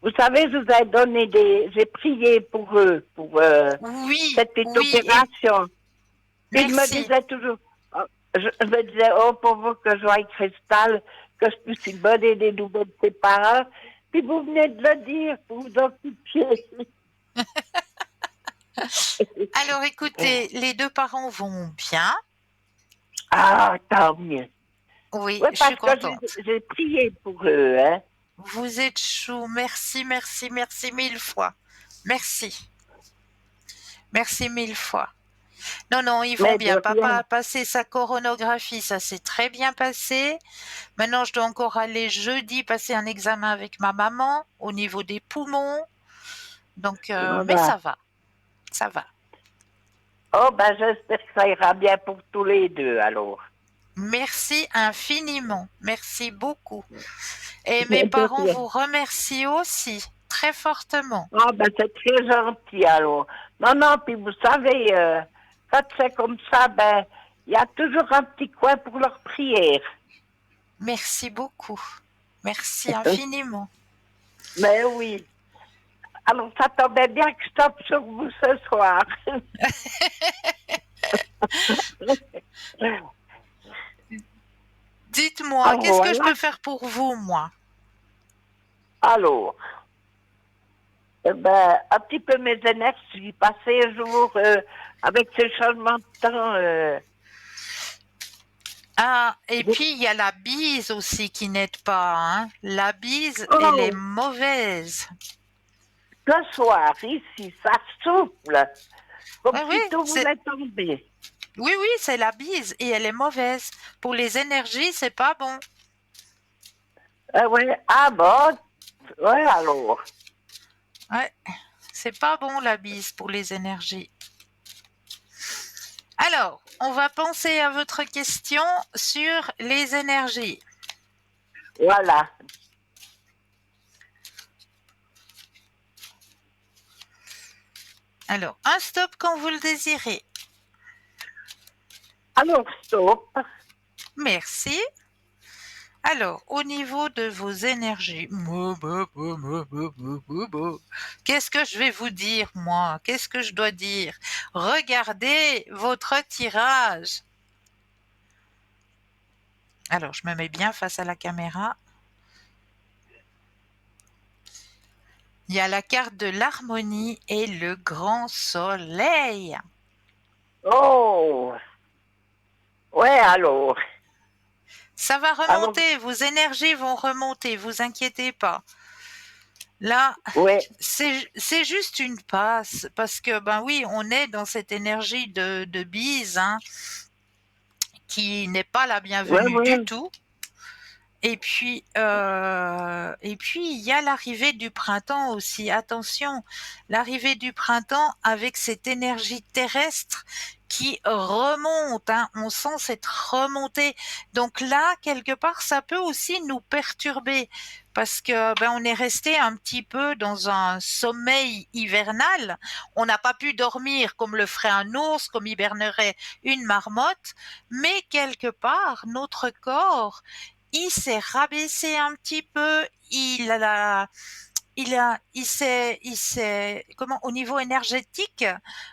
Vous savez, je vous ai donné j'ai prié pour eux, pour Oui, cette petite oui, et opération. Puis je me merci. disais toujours, oh, je me disais, oh, pour vous que je vois Cristal, que je puisse lui donner des nouvelles de ses parents. Puis vous venez de le dire, pour vous occuper. Alors écoutez, les deux parents vont bien. Ah, tant mieux. Oui, Oui, je suis parce que contente. j'ai prié pour eux, hein. Vous êtes chou. Merci, merci, merci mille fois. Merci. Merci mille fois. Non, non, ils vont Mais de bien. rien. Papa a passé sa coronographie, ça s'est très bien passé. Maintenant, je dois encore aller jeudi passer un examen avec ma maman au niveau des poumons. Donc, Ah mais ben. ça va, ça va. Oh, ben, j'espère que ça ira bien pour tous les deux, alors. Merci infiniment. Merci beaucoup. Et mes Mais de parents rien. vous remercient aussi, très fortement. Ah, ben, c'est très gentil, alors. Non, non, puis vous savez, quand c'est comme ça, ben, il y a toujours un petit coin pour leur prière. Merci beaucoup. Merci infiniment. Mais oui. Alors, ça tombait bien que je tombe sur vous ce soir. Dites-moi, Alors, qu'est-ce que je voilà. peux faire pour vous, moi? Alors, eh ben, un petit peu mes énergies. Passer un jour avec ces changements de temps. Ah, et puis il y a la bise aussi qui n'aide pas, hein. La bise, elle est Oh, mauvaise. ce soir, ici, ça souffle, comme Oui, oui, si tout voulait tomber. oui, oui, c'est la bise et elle est mauvaise. Pour les énergies, c'est pas bon. Oui, ah bon, ouais, alors. Ouais, c'est pas bon la bise pour les énergies. Alors, on va penser à votre question sur les énergies. Voilà. Alors, un stop quand vous le désirez. Alors, stop. Merci. Alors, au niveau de vos énergies, qu'est-ce que je vais vous dire, moi? Qu'est-ce que je dois dire? Regardez votre tirage. Alors, je me mets bien face à la caméra. Il y a la carte de l'harmonie et le grand soleil. Oh, ouais, alors. Ça va Alors, remonter, vos énergies vont remonter, vous inquiétez pas. Là, ouais, c'est juste une passe parce que ben oui, on est dans cette énergie de bise, hein, qui n'est pas la ouais, bienvenue du ouais. tout. Et puis il y a l'arrivée du printemps aussi. Attention, l'arrivée du printemps avec cette énergie terrestre qui remonte, hein. On sent cette remontée. Donc là, quelque part, ça peut aussi nous perturber parce que ben on est resté un petit peu dans un sommeil hivernal. On n'a pas pu dormir comme le ferait un ours, comme hibernerait une marmotte, mais quelque part, notre corps il s'est rabaissé un petit peu, comment, au niveau énergétique,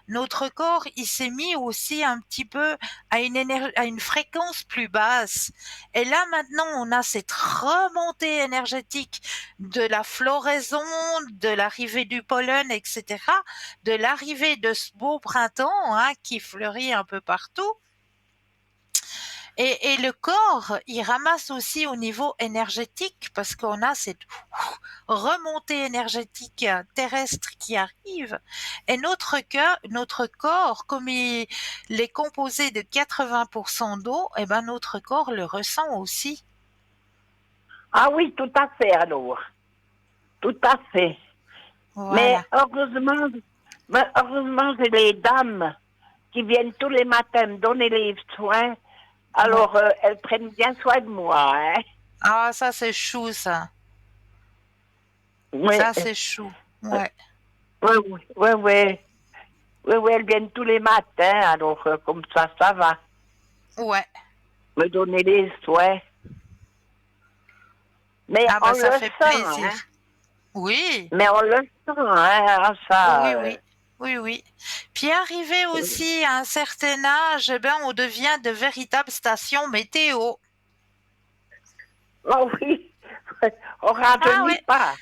notre corps, il s'est mis aussi un petit peu à une fréquence plus basse. Et là, maintenant, on a cette remontée énergétique de la floraison, de l'arrivée du pollen, etc., de l'arrivée de ce beau printemps, hein, qui fleurit un peu partout. Et le corps, il ramasse aussi au niveau énergétique parce qu'on a cette remontée énergétique terrestre qui arrive. Et notre corps, comme il est composé de 80% d'eau, eh ben notre corps le ressent aussi. Ah oui, tout à fait alors. Tout à fait. Voilà. Mais heureusement, c'est les dames qui viennent tous les matins me donner les soins. Ouais. Alors, elles prennent bien soin de moi. Hein. Ah, ça c'est chou, ça. Oui, Ça c'est chou. Ouais. oui, oui, oui, oui. Oui, oui, elles viennent tous les matins. Alors, comme ça va. Ouais. Me donner les soins. Mais Ah on bah ça le fait sent, plaisir. hein. Oui. Mais on le sent, hein. Ah, ça. Oui, oui. Oui, oui. Puis arrivé aussi à un certain âge, eh ben, on devient de véritables stations météo. Oh oui, on Ah rajeunit oui. pas.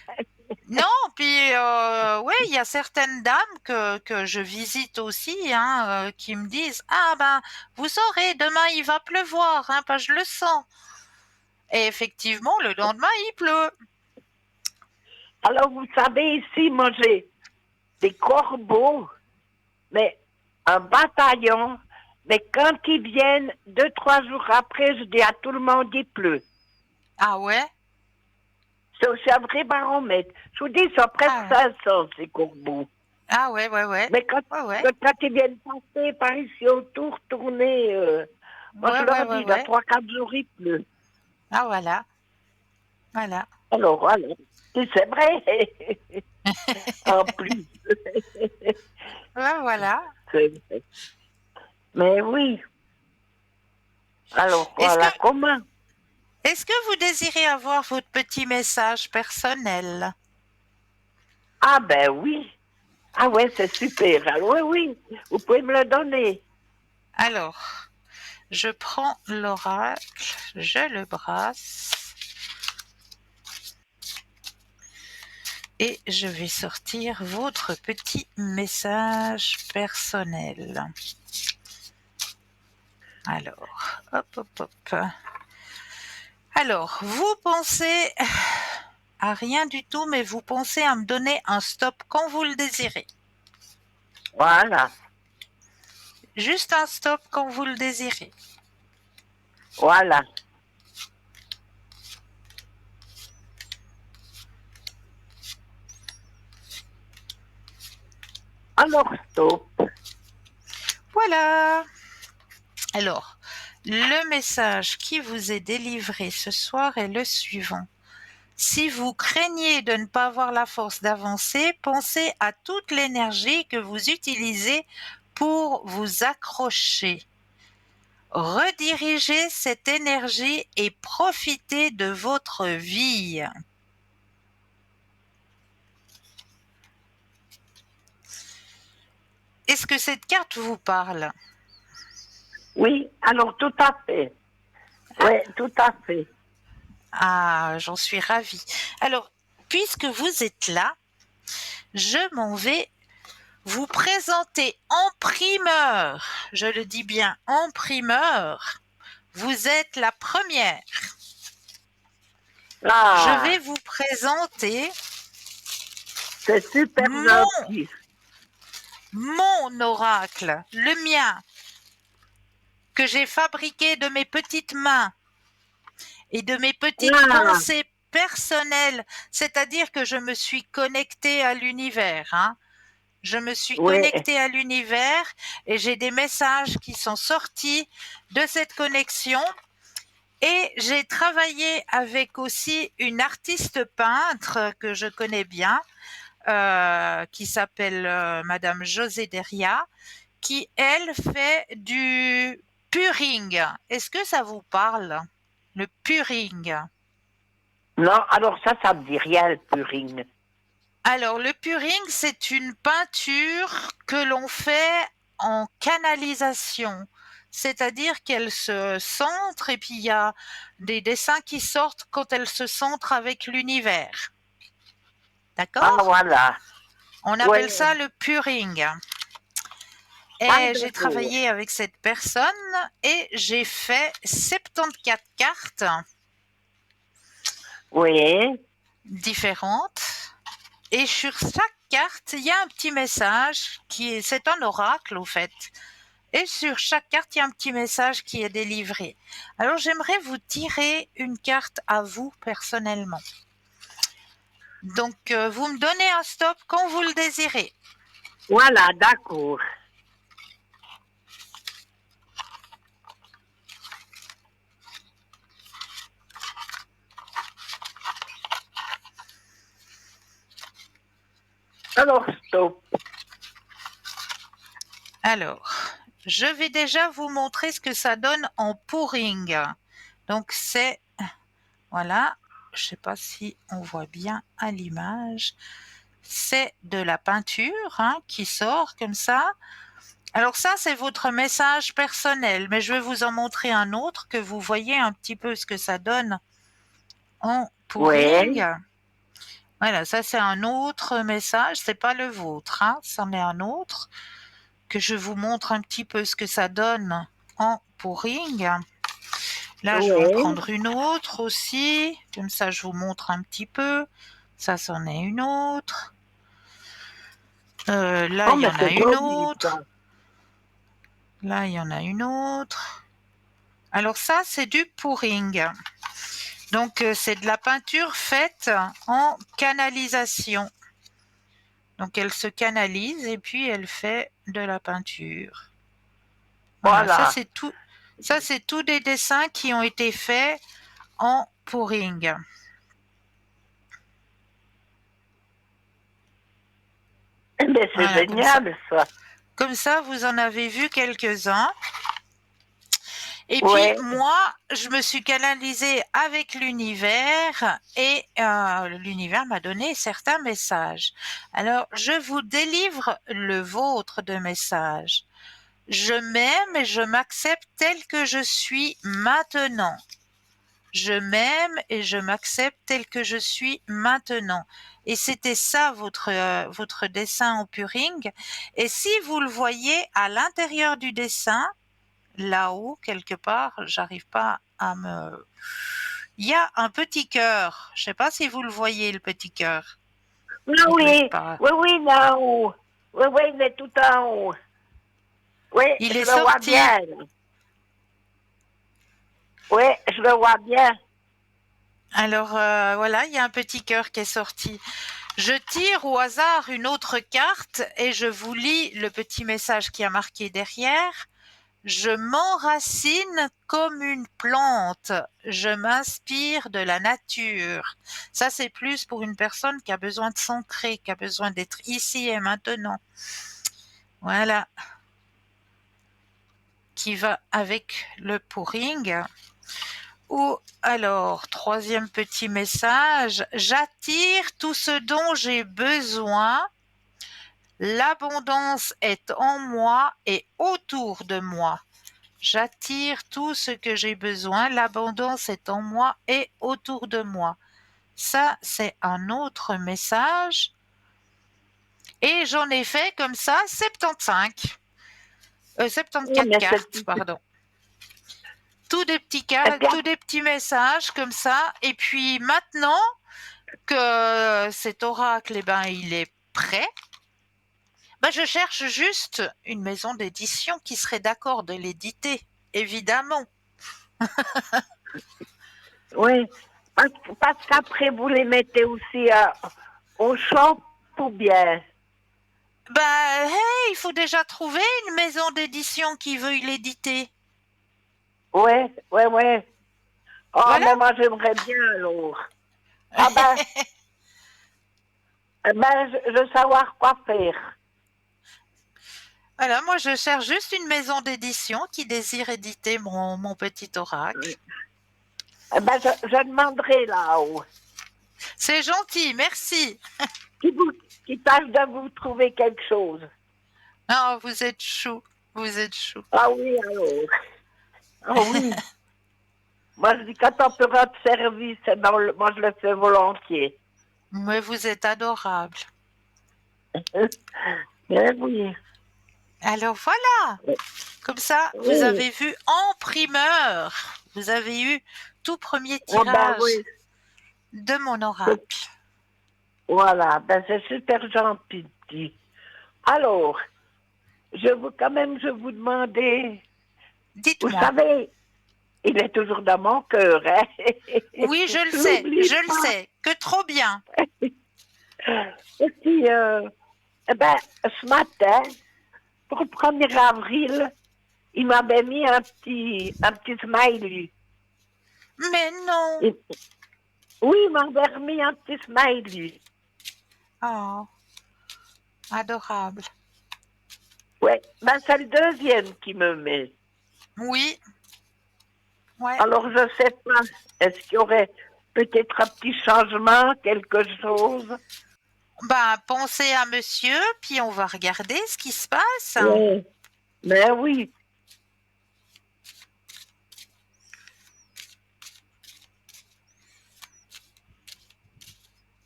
Non, puis ouais, il y a certaines dames que je visite aussi, hein, qui me disent ah ben vous saurez demain il va pleuvoir, hein, je le sens. Et effectivement le lendemain il pleut. Alors, vous savez, ici, moi, j'ai des corbeaux, mais un bataillon. Mais quand ils viennent, 2, 3 jours après, je dis à tout le monde, il pleut. Ah ouais, C'est aussi un vrai baromètre. Je vous dis, ils sont presque ah 500, ces corbeaux. ah ouais ouais ouais Mais quand, ouais ouais quand ils viennent passer par ici autour, tourner, moi, je ouais ouais leur ouais dis, dans ouais. 3, 4 jours, il pleut. Ah voilà voilà. Alors, si c'est vrai, en plus. Ouais voilà. C'est vrai. Mais oui, alors Est-ce que voilà comment. est-ce que vous désirez avoir votre petit message personnel? Ah ben oui. Ah ouais, c'est super. Alors, oui, oui, vous pouvez me le donner. Alors, je prends l'oracle, je le brasse. Et je vais sortir votre petit message personnel. Alors, hop, hop, hop. Alors, vous pensez à rien du tout, mais vous pensez à me donner un stop quand vous le désirez. Voilà, Juste un stop quand vous le désirez. voilà. Alors, stop. Voilà. Alors, le message qui vous est délivré ce soir est le suivant. Si vous craignez de ne pas avoir la force d'avancer, pensez à toute l'énergie que vous utilisez pour vous accrocher. Redirigez cette énergie et profitez de votre vie. Est-ce que cette carte vous parle? Oui, alors tout à fait. Oui, tout à fait. Ah, j'en suis ravie. Alors, puisque vous êtes là, je m'en vais vous présenter en primeur, je le dis bien en primeur, vous êtes la première. Je vais Ah, vous présenter c'est super mon, gentil. mon oracle, le mien, que j'ai fabriqué de mes petites mains et de mes petites Ah, pensées personnelles, c'est-à-dire que je me suis connectée à l'univers, hein. Je me suis oui. connectée à l'univers et j'ai des messages qui sont sortis de cette connexion. Et j'ai travaillé avec aussi une artiste peintre que je connais bien, qui s'appelle Madame José Deria, qui, elle, fait du puring. Est-ce que ça vous parle? Le puring. Non, alors ça me dit rien, le puring. Alors, le puring, c'est une peinture que l'on fait en canalisation. C'est-à-dire qu'elle se centre et puis il y a des dessins qui sortent quand elle se centre avec l'univers. Ah, D'accord? voilà. On Oui, appelle ça le puring. Et j'ai Wonderful. travaillé avec cette personne et j'ai fait 74 cartes Oui. différentes. Et sur chaque carte, il y a un petit message c'est un oracle au fait. Et sur chaque carte, il y a un petit message qui est délivré. Alors j'aimerais vous tirer une carte à vous personnellement. Donc vous me donnez un stop quand vous le désirez. Voilà, d'accord. Alors, stop. Alors, je vais déjà vous montrer ce que ça donne en pouring. Donc c'est, voilà, je ne sais pas si on voit bien à l'image, c'est de la peinture qui sort comme ça. Alors ça, c'est votre message personnel, mais je vais vous en montrer un autre que vous voyez un petit peu ce que ça donne en pouring. Oui. Voilà, ça c'est un autre message, c'est pas le vôtre, c'en est un autre que je vous montre un petit peu ce que ça donne en pouring. Là, je vais en Oui. prendre une autre aussi, comme ça je vous montre un petit peu. Ça, c'en est une autre. Là, Oh, il y mais en a c'est une joli, ça. autre. Là, il y en a une autre. Alors ça, c'est du pouring. Donc, c'est de la peinture faite en canalisation. Donc, elle se canalise et puis elle fait de la peinture. Voilà, ça Voilà. c'est tout. Ça, c'est tous des dessins qui ont été faits en pouring. Mais c'est Voilà, comme ça. génial, ça. Comme ça, vous en avez vu quelques-uns. Et puis, Oui. moi, je me suis canalisée avec l'univers et l'univers m'a donné certains messages. Alors, je vous délivre le vôtre de message. Je m'aime et je m'accepte tel que je suis maintenant. Je m'aime et je m'accepte tel que je suis maintenant. Et c'était ça votre dessin en pouring. Et si vous le voyez à l'intérieur du dessin, là-haut, quelque part, j'arrive pas à me... Il y a un petit cœur. Je sais pas si vous le voyez, le petit cœur. Oui, Il doit être oui. pas... Oui, oui, là en haut. Oui, oui, il est tout en haut. Oui, Il je est le vois sorti. bien. Oui, je le vois bien. Alors voilà, il y a un petit cœur qui est sorti. Je tire au hasard une autre carte et je vous lis le petit message qui a marqué derrière. Je m'enracine comme une plante. Je m'inspire de la nature. Ça, c'est plus pour une personne qui a besoin de s'ancrer, qui a besoin d'être ici et maintenant. Voilà. Qui va avec le pouring. Ou alors, troisième petit message, j'attire tout ce dont j'ai besoin. L'abondance est en moi et autour de moi. J'attire tout ce que j'ai besoin. L'abondance est en moi et autour de moi. Ça, c'est un autre message. Et j'en ai fait comme ça 75. Oui, 74 mais cartes, pardon. et puis, Tous des petits messages comme ça. Et puis maintenant que cet oracle, eh ben, il est prêt, ben, je cherche juste une maison d'édition qui serait d'accord de l'éditer, évidemment. oui, parce qu'après, vous les mettez aussi au champ ou bien. Ben, hey, il faut déjà trouver une maison d'édition qui veuille l'éditer. Oui, oui, oui. Oh, Voilà. mais moi, j'aimerais bien alors. Ah ben, je veux savoir quoi faire. Voilà, moi je cherche juste une maison d'édition qui désire éditer mon petit oracle. Eh ben, je demanderai là-haut. C'est gentil, merci. Qui, vous, qui tâche de vous trouver quelque chose. Oh, vous êtes chou, vous êtes chou. Ah oui, alors. Ah oui. Moi, je dis quand on peut rendre service, moi, je le fais volontiers. Mais vous êtes adorable. Eh oui. Alors voilà, comme ça, vous Oui. avez vu en primeur. Vous avez eu tout premier Ah ben tirage oui. de mon C'est- oracle. Voilà, ben c'est super gentil. Alors, je vous demandais, vous Dites-moi. savez, il est toujours dans mon cœur, hein. Oui, Je l'oublie je le pas. sais, que trop bien. Et puis, eh ben, ce matin, pour le 1er avril, il m'avait mis un petit smiley. Mais non. Et- oui, il m'avait remis un petit smiley. Oh, adorable. Ouais, ben c'est le deuxième qui me met. Oui, ouais. Alors, je sais pas, est-ce qu'il y aurait peut-être un petit changement, quelque chose? Ben, pensez à monsieur, puis on va regarder ce qui se passe. Oui. Ben oui.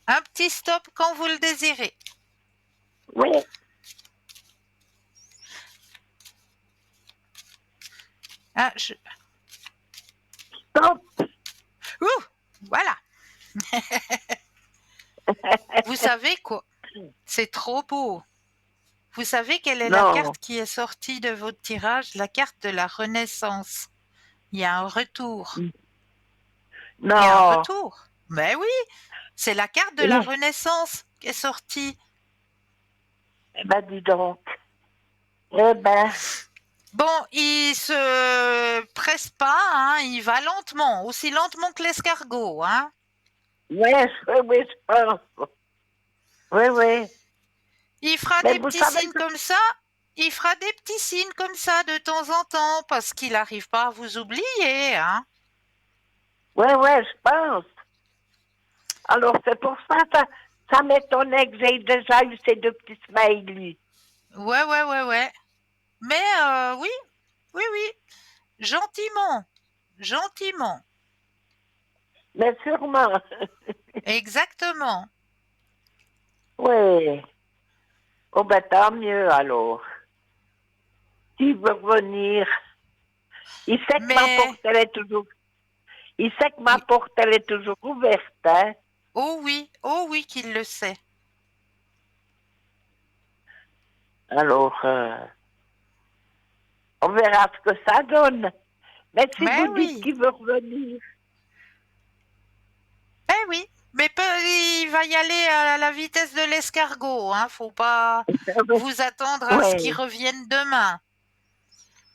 Un petit stop quand vous le désirez. Oui. Ah, Stop. Ouh, voilà. Vous savez quoi? C'est trop beau. Vous savez quelle est la Non. carte qui est sortie de votre tirage? La carte de la Renaissance. Il y a un retour. Il y a un Non. retour. Mais oui, c'est la carte de la Oui. Renaissance qui est sortie. Eh ben, dis donc. Eh ben, Bon, il se presse pas, hein, il va lentement, aussi lentement que l'escargot, hein. oui, je pense. Oui, oui. Il fera Mais des vous petits savez signes que... comme ça. Il fera des petits signes comme ça de temps en temps parce qu'il n'arrive pas à vous oublier, hein. Oui, oui, je pense. Alors, c'est pour ça que ça m'étonnait que j'ai déjà eu ces deux petits smileys. Ouais, ouais, ouais, ouais. Mais oui, oui, oui. Gentiment, gentiment. Mais sûrement. Exactement. Oui. Oh, ben, tant mieux, alors. Qui veut revenir? Il sait que ma Mais porte, elle est toujours... Il sait que ma oui. porte, elle est toujours ouverte, hein. Oh oui qu'il le sait. Alors, on verra ce que ça donne. Mais si Mais vous dites oui, qu'il veut revenir... eh oui. Mais il va y aller à la vitesse de l'escargot, hein. Faut pas vous attendre à ce qu'il Oui. revienne demain.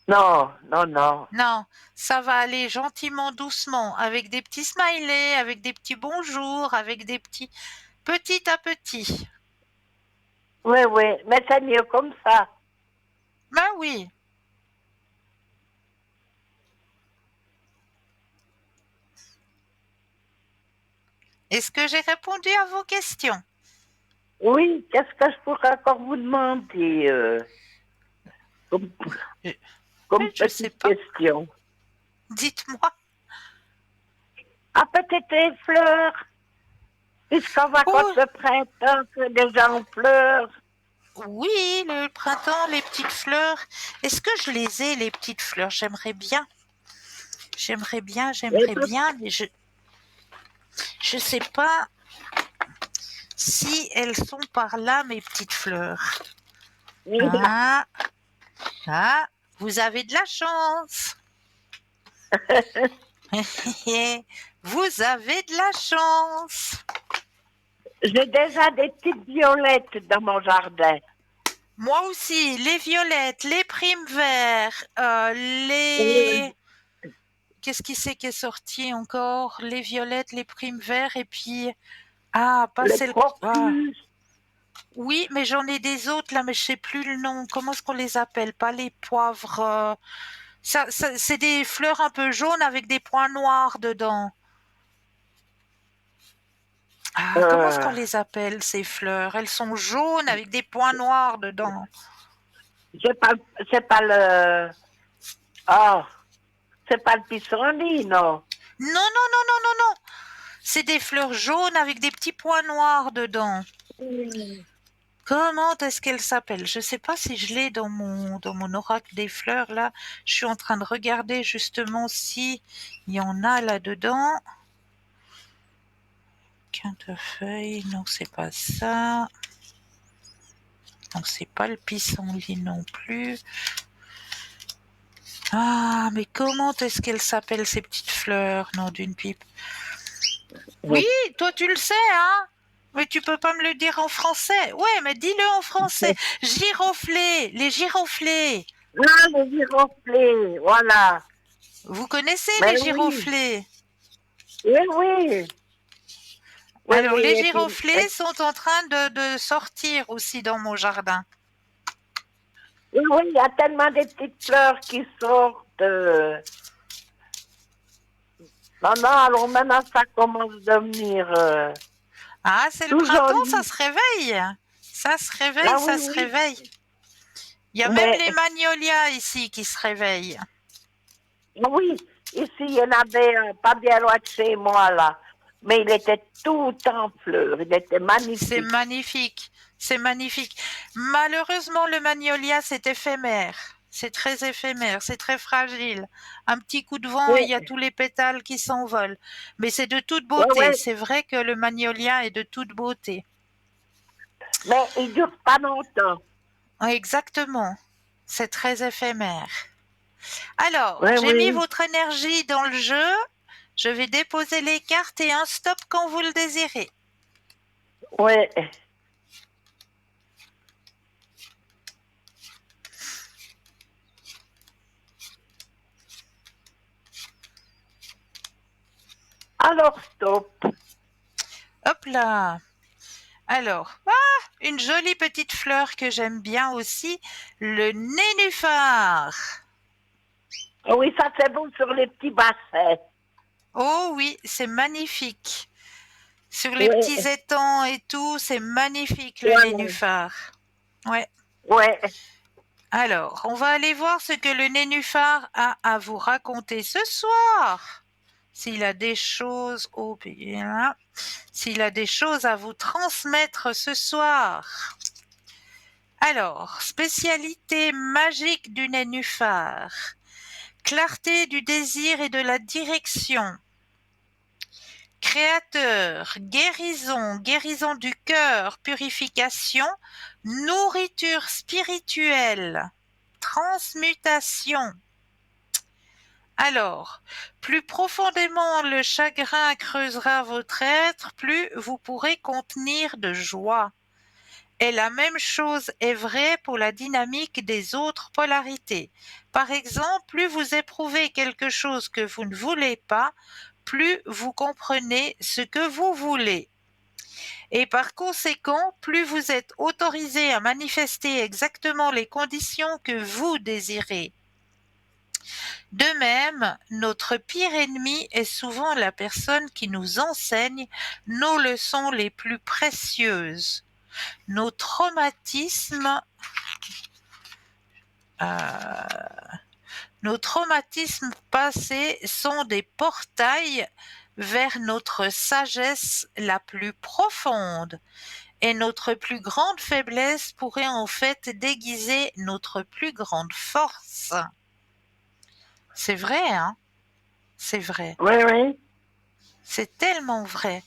Non, non, non. Non, ça va aller gentiment, doucement, avec des petits smileys, avec des petits bonjours, avec des petits petit à petit. Oui, oui. Mais c'est mieux comme ça. Ben oui. Est-ce que j'ai répondu à vos questions? Oui, qu'est-ce que je pourrais encore vous demander comme, Je, comme je sais petite pas. question? Dites-moi. Ah, peut-être les fleurs, puisqu'en vacances Oh, de printemps, c'est déjà en fleurs. oui, le printemps, les petites fleurs. Est-ce que je les ai, les petites fleurs? J'aimerais bien. Et J'aimerais bien, mais je sais pas si elles sont par là, mes petites fleurs. Ah, ah, vous avez de la chance. Vous avez de la chance. j'ai déjà des petites violettes dans mon jardin. Moi aussi, les violettes, les primes verts, Oui. les... Qu'est-ce qui c'est qui est sorti encore? Les violettes, les primes verts, et puis... Ah, pas Les celle... Ah, crocus. oui, mais j'en ai des autres là, mais je sais plus le nom. Comment est-ce qu'on les appelle? Pas les poivres. C'est des fleurs un peu jaunes avec des points noirs dedans. Ah, comment est-ce qu'on Euh, les appelle ces fleurs? Elles sont jaunes avec des points noirs dedans. c'est pas, c'est pas le, ah, c'est pas le pissenlit, non. Non, non, non, non, non, non. C'est des fleurs jaunes avec des petits points noirs dedans. Mm. Comment est-ce qu'elle s'appelle? Je ne sais pas si je l'ai dans mon oracle des fleurs là. Je suis en train de regarder justement si il y en a là-dedans. Quintefeuille, non, c'est pas ça. Non, c'est pas le pissenlit non plus. Ah, mais comment est-ce qu'elles s'appellent ces petites fleurs? Non, d'une pipe. Oui, toi tu le sais, hein? Mais tu peux pas me le dire en français. Ouais, mais dis-le en français. Giroflées, les giroflées. Ah, les giroflées, voilà. Vous connaissez Mais les oui, giroflées? oui, oui. Oui, Alors, oui, les et puis, giroflées sont en train de sortir aussi dans mon jardin. oui, oui, il y a tellement de petites fleurs qui sortent. Non, non, alors maintenant, ça commence à devenir Ah, c'est le tout printemps, ça joli. se réveille. Ça se réveille, Ah oui, ça se oui. réveille. Il y a même Mais les magnolias ici qui se réveillent. oui, ici, il y en avait pas bien loin de chez moi, là. Mais il était tout en fleurs. Il était C'est magnifique. magnifique, c'est magnifique. Malheureusement, le magnolia, c'est éphémère. C'est très éphémère, c'est très fragile. Un petit coup de vent et il Oui, y a tous les pétales qui s'envolent. Mais c'est de toute oui, oui. beauté. C'est vrai que le magnolia est de toute beauté. Mais il dure pas longtemps. Exactement. C'est très éphémère. Alors, Oui, j'ai mis oui. votre énergie dans le jeu. Je vais déposer les cartes et un stop quand vous le désirez. Oui. Alors, stop. Hop là. Alors, une jolie petite fleur que j'aime bien aussi, le nénuphar. Oui, ça c'est bon sur les petits bassins. Oh oui, c'est magnifique. Sur les Oui, petits étangs et tout, c'est magnifique le voilà. nénuphar. Ouais. Oui. Alors, on va aller voir ce que le nénuphar a à vous raconter ce soir. S'il a des choses, oh bien, s'il a des choses à vous transmettre ce soir. Alors, spécialité magique du nénuphar. Clarté du désir et de la direction. Créateur, guérison, guérison du cœur, purification, nourriture spirituelle, transmutation. Alors, plus profondément le chagrin creusera votre être, plus vous pourrez contenir de joie. Et la même chose est vraie pour la dynamique des autres polarités. Par exemple, plus vous éprouvez quelque chose que vous ne voulez pas, plus vous comprenez ce que vous voulez. Et par conséquent, plus vous êtes autorisé à manifester exactement les conditions que vous désirez. De même, notre pire ennemi est souvent la personne qui nous enseigne nos leçons les plus précieuses. Nos traumatismes, nos traumatismes passés sont des portails vers notre sagesse la plus profonde. Et notre plus grande faiblesse pourrait en fait déguiser notre plus grande force. C'est vrai, hein? C'est vrai. Oui, oui. C'est tellement vrai.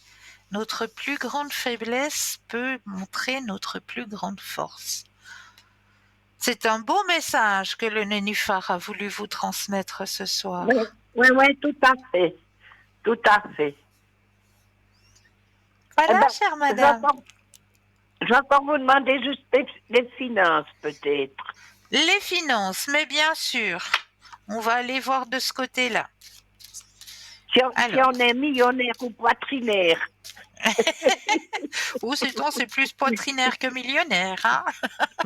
Notre plus grande faiblesse peut montrer notre plus grande force. C'est un beau message que le nénuphar a voulu vous transmettre ce Oui, soir. oui, oui, tout à fait. Tout à fait. Eh Voilà, bien, chère je vais madame. encore, je vais encore vous demander juste des finances, peut-être. Les finances, mais bien sûr, on va aller voir de ce côté-là. Si Alors, on est millionnaire ou poitrinaire. ou c'est plus poitrinaire que millionnaire, hein?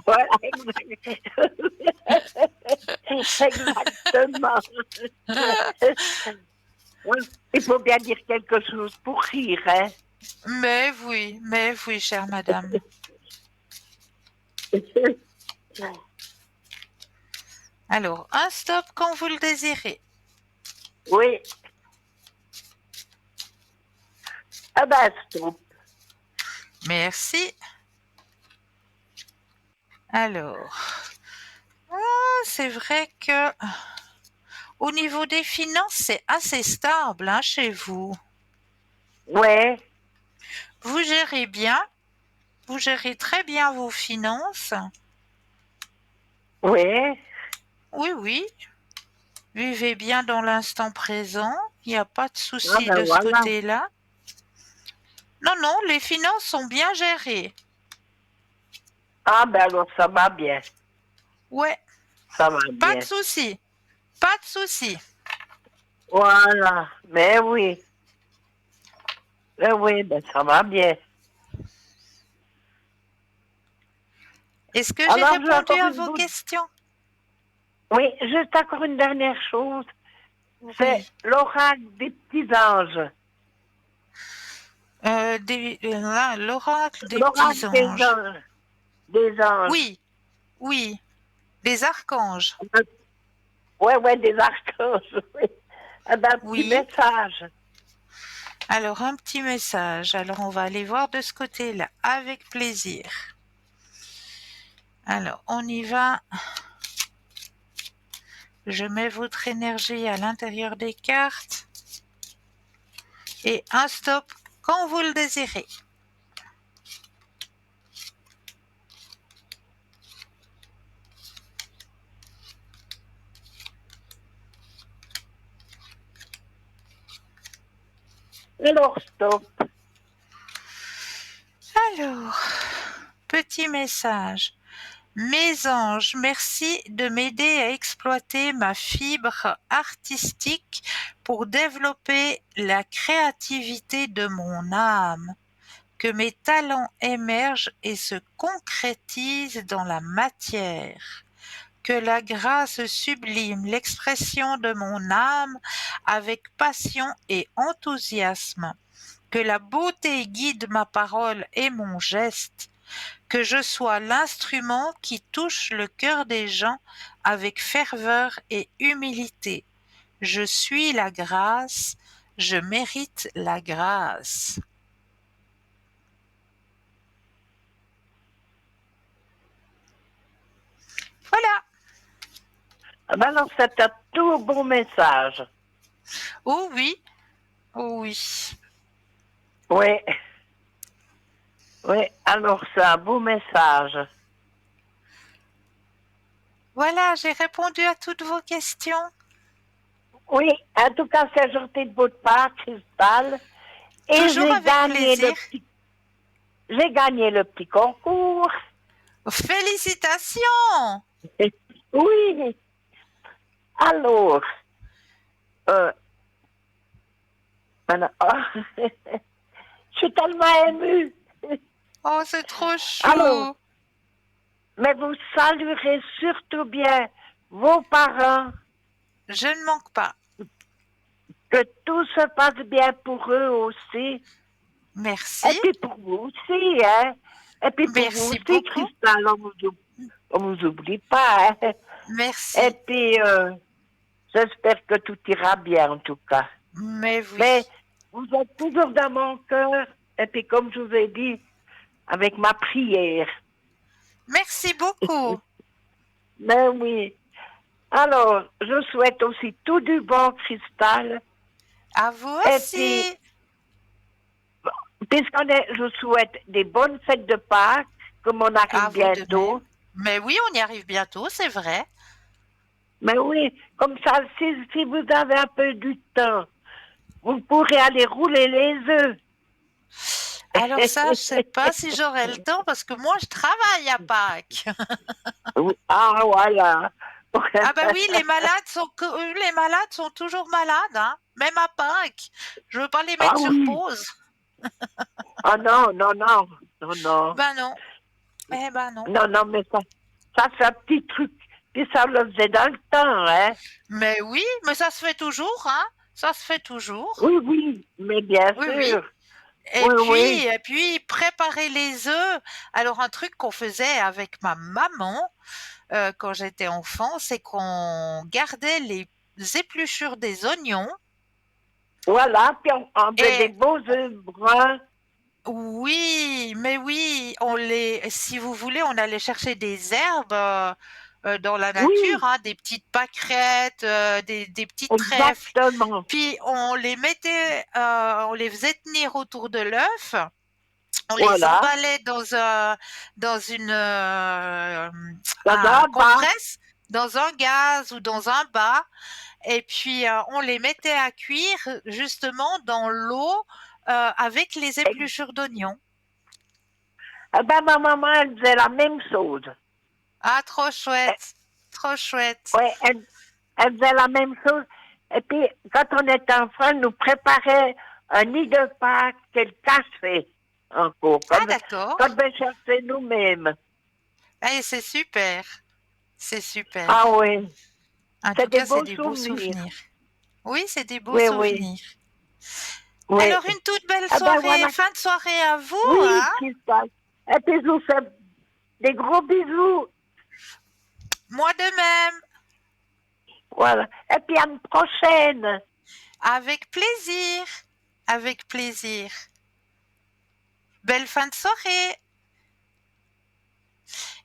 Voilà, exactement. Ouais, il faut bien dire quelque chose pour rire, hein. Mais oui, chère madame. Alors, un stop quand vous le désirez. Oui, ah ben stop. Merci. Alors, c'est vrai que au niveau des finances, c'est assez stable hein, chez vous. Ouais, Vous gérez bien, vous gérez très bien vos finances. ouais. Oui, oui, vivez bien dans l'instant présent. Il n'y a pas de Ah souci ben de ce voilà. côté-là. Non, non, les finances sont bien gérées. Ah ben alors ça va bien. Ouais, Ça va pas de bien. souci, pas de souci. Voilà. Mais oui. Mais oui, ben ça va bien. Est-ce que j'ai Alors, j'ai répondu encore à une vos bout. questions? Oui, juste encore une dernière chose. C'est Oui. l'oracle des petits anges. L'oracle des L'oracle petits des anges. anges. Des anges. Oui, oui, des archanges. Ouais, ouais, des archanges. Oui. Eh ben, un petit Oui. message. Alors, un petit message. Alors, on va aller voir de ce côté-là, avec plaisir. Alors, on y va. Je mets votre énergie à l'intérieur des cartes et un stop quand vous le désirez. Alors, stop. Alors, petit message. Mes anges, merci de m'aider à exploiter ma fibre artistique pour développer la créativité de mon âme. Que mes talents émergent et se concrétisent dans la matière. Que la grâce sublime l'expression de mon âme avec passion et enthousiasme. Que la beauté guide ma parole et mon geste. Que je sois l'instrument qui touche le cœur des gens avec ferveur et humilité. Je suis la grâce, je mérite la grâce. Voilà. Eh ben, alors, c'est un tout bon message. Oh oui, oh oui. Oui. Oui, alors, c'est un beau message. Voilà, j'ai répondu à toutes vos questions. Oui, en tout cas, c'est gentil de votre part, Cristal. Et Toujours avec plaisir. j'ai gagné le petit concours. Félicitations! Oui. Alors, euh, maintenant, je suis tellement émue. Oh, c'est trop Alors, chou. mais vous saluerez surtout bien vos parents, Je ne manque pas. que tout se passe bien pour eux aussi. Et Merci. puis pour vous aussi, hein. Et puis pour vous Merci aussi, beaucoup. Cristal, on vous oublie pas, hein. Et Merci. puis, j'espère que tout ira bien, en tout cas. Mais oui. Mais vous êtes toujours dans mon cœur. Et puis, comme je vous ai dit, avec ma prière. Merci beaucoup. Mais oui. Alors, je souhaite aussi tout du bon, Cristal. À vous Et puis, aussi. je souhaite des bonnes fêtes de Pâques, comme on À arrive vous de bientôt. même. Mais oui, on y arrive bientôt, c'est vrai. Mais oui, comme ça, si vous avez un peu du temps, vous pourrez aller rouler les œufs. Alors ça, je sais pas si j'aurai le temps parce que moi, je travaille à Pâques. Ah, voilà. Ah ben oui, les malades sont toujours malades, hein, même à Pâques. Je veux pas les Ah mettre sur oui. pause. Ah non, non, non, non, non. Ben non. Eh ben non. Non, non, mais ça c'est un petit truc. Puis ça le faisait dans le temps, hein. Mais oui, mais ça se fait toujours, hein. Ça se fait toujours. Oui, oui, mais bien Oui, oui. sûr. Oui, oui. Et puis préparer les œufs. Alors un truc qu'on faisait avec ma maman quand j'étais enfant, c'est qu'on gardait les épluchures des oignons Voilà, puis on faisait des et beaux œufs bruns. Oui, mais oui, si vous voulez, on allait chercher des herbes dans la nature, Oui, hein, des petites pâquerettes, des petits trèfles. exactement. Puis on les faisait tenir autour de l'œuf. On les Voilà. emballait dans Ça un va, bah, compresse, dans un gaz ou dans un bas, et puis on les mettait à cuire justement dans l'eau avec les épluchures d'oignons. eh ben, ma maman, elle faisait la même chose. Ah, trop Eh, chouette, trop chouette. ouais, elle faisait la même chose. Et puis, quand on était enfant, elle nous préparait un nid de Pâques qu'elle cachait encore, Ah, qu'on d'accord. devait chercher nous-mêmes. Eh, c'est super, c'est super. Ah oui, En c'est tout des cas, c'est beaux des beaux souvenirs. souvenirs. Oui, c'est des beaux Oui, oui, souvenirs. oui. Alors, une toute belle Eh ben soirée, voilà. fin de soirée à vous, Oui, hein? Christophe. Et puis, je vous fais des gros bisous. Moi de même. Voilà. Et puis, à une prochaine. Avec plaisir. Avec plaisir. Belle fin de soirée.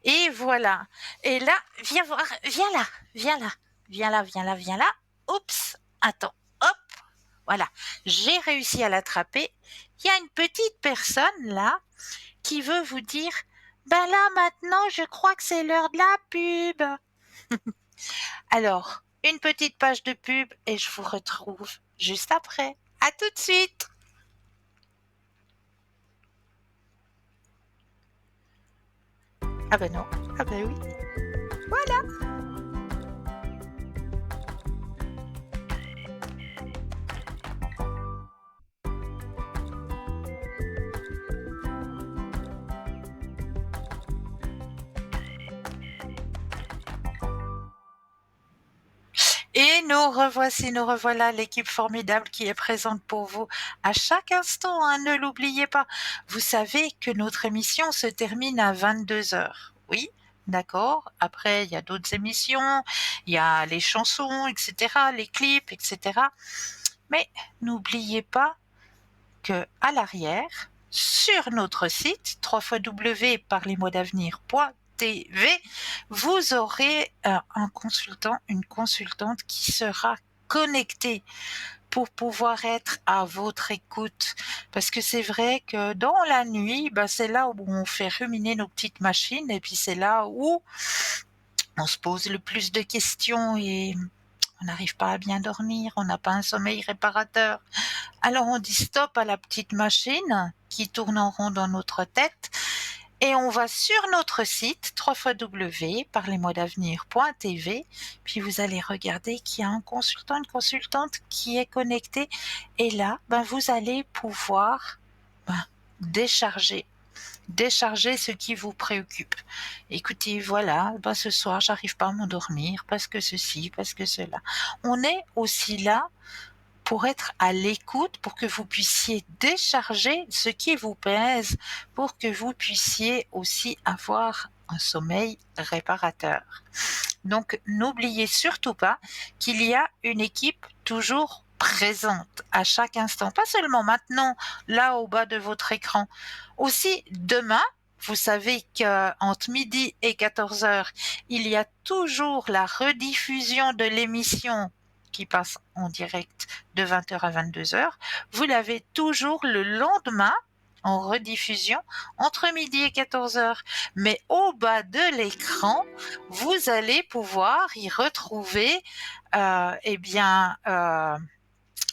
Et voilà. Et là, viens voir, viens là, viens là, viens là, viens là, viens là. Oups, attends, hop, voilà. J'ai réussi à l'attraper. Il y a une petite personne là qui veut vous dire, ben là maintenant, je crois que c'est l'heure de la pub. Alors, une petite page de pub et je vous retrouve juste après. À tout de suite. Ah ben non, ah ben oui. Voilà. Et nous revoilà, l'équipe formidable qui est présente pour vous à chaque instant, hein, ne l'oubliez pas. Vous savez que notre émission se termine à 22 heures. Oui, d'accord. Après, il y a d'autres émissions, il y a les chansons, etc., les clips, etc. Mais n'oubliez pas que à l'arrière, sur notre site www.parlesmoisdavenir.tv, vous aurez un consultant, une consultante qui sera connectée pour pouvoir être à votre écoute. Parce que c'est vrai que dans la nuit, ben c'est là où on fait ruminer nos petites machines et puis c'est là où on se pose le plus de questions et on n'arrive pas à bien dormir, on n'a pas un sommeil réparateur. Alors on dit stop à la petite machine qui tourne en rond dans notre tête et on va sur notre site www.parlesmoisdavenir.tv, puis vous allez regarder qu'il y a un consultant, une consultante qui est connecté et là, ben, vous allez pouvoir ben, décharger décharger ce qui vous préoccupe. Écoutez, voilà, ben ce soir, j'arrive pas à m'endormir parce que ceci, parce que cela. On est aussi là pour être à l'écoute, pour que vous puissiez décharger ce qui vous pèse, pour que vous puissiez aussi avoir un sommeil réparateur. Donc, n'oubliez surtout pas qu'il y a une équipe toujours présente à chaque instant, pas seulement maintenant, là au bas de votre écran. Aussi, demain, vous savez qu'entre midi et 14 heures, il y a toujours la rediffusion de l'émission qui passe en direct de 20 heures à 22 heures. Vous l'avez toujours le lendemain en rediffusion entre midi et 14 heures. Mais au bas de l'écran, vous allez pouvoir y retrouver eh bien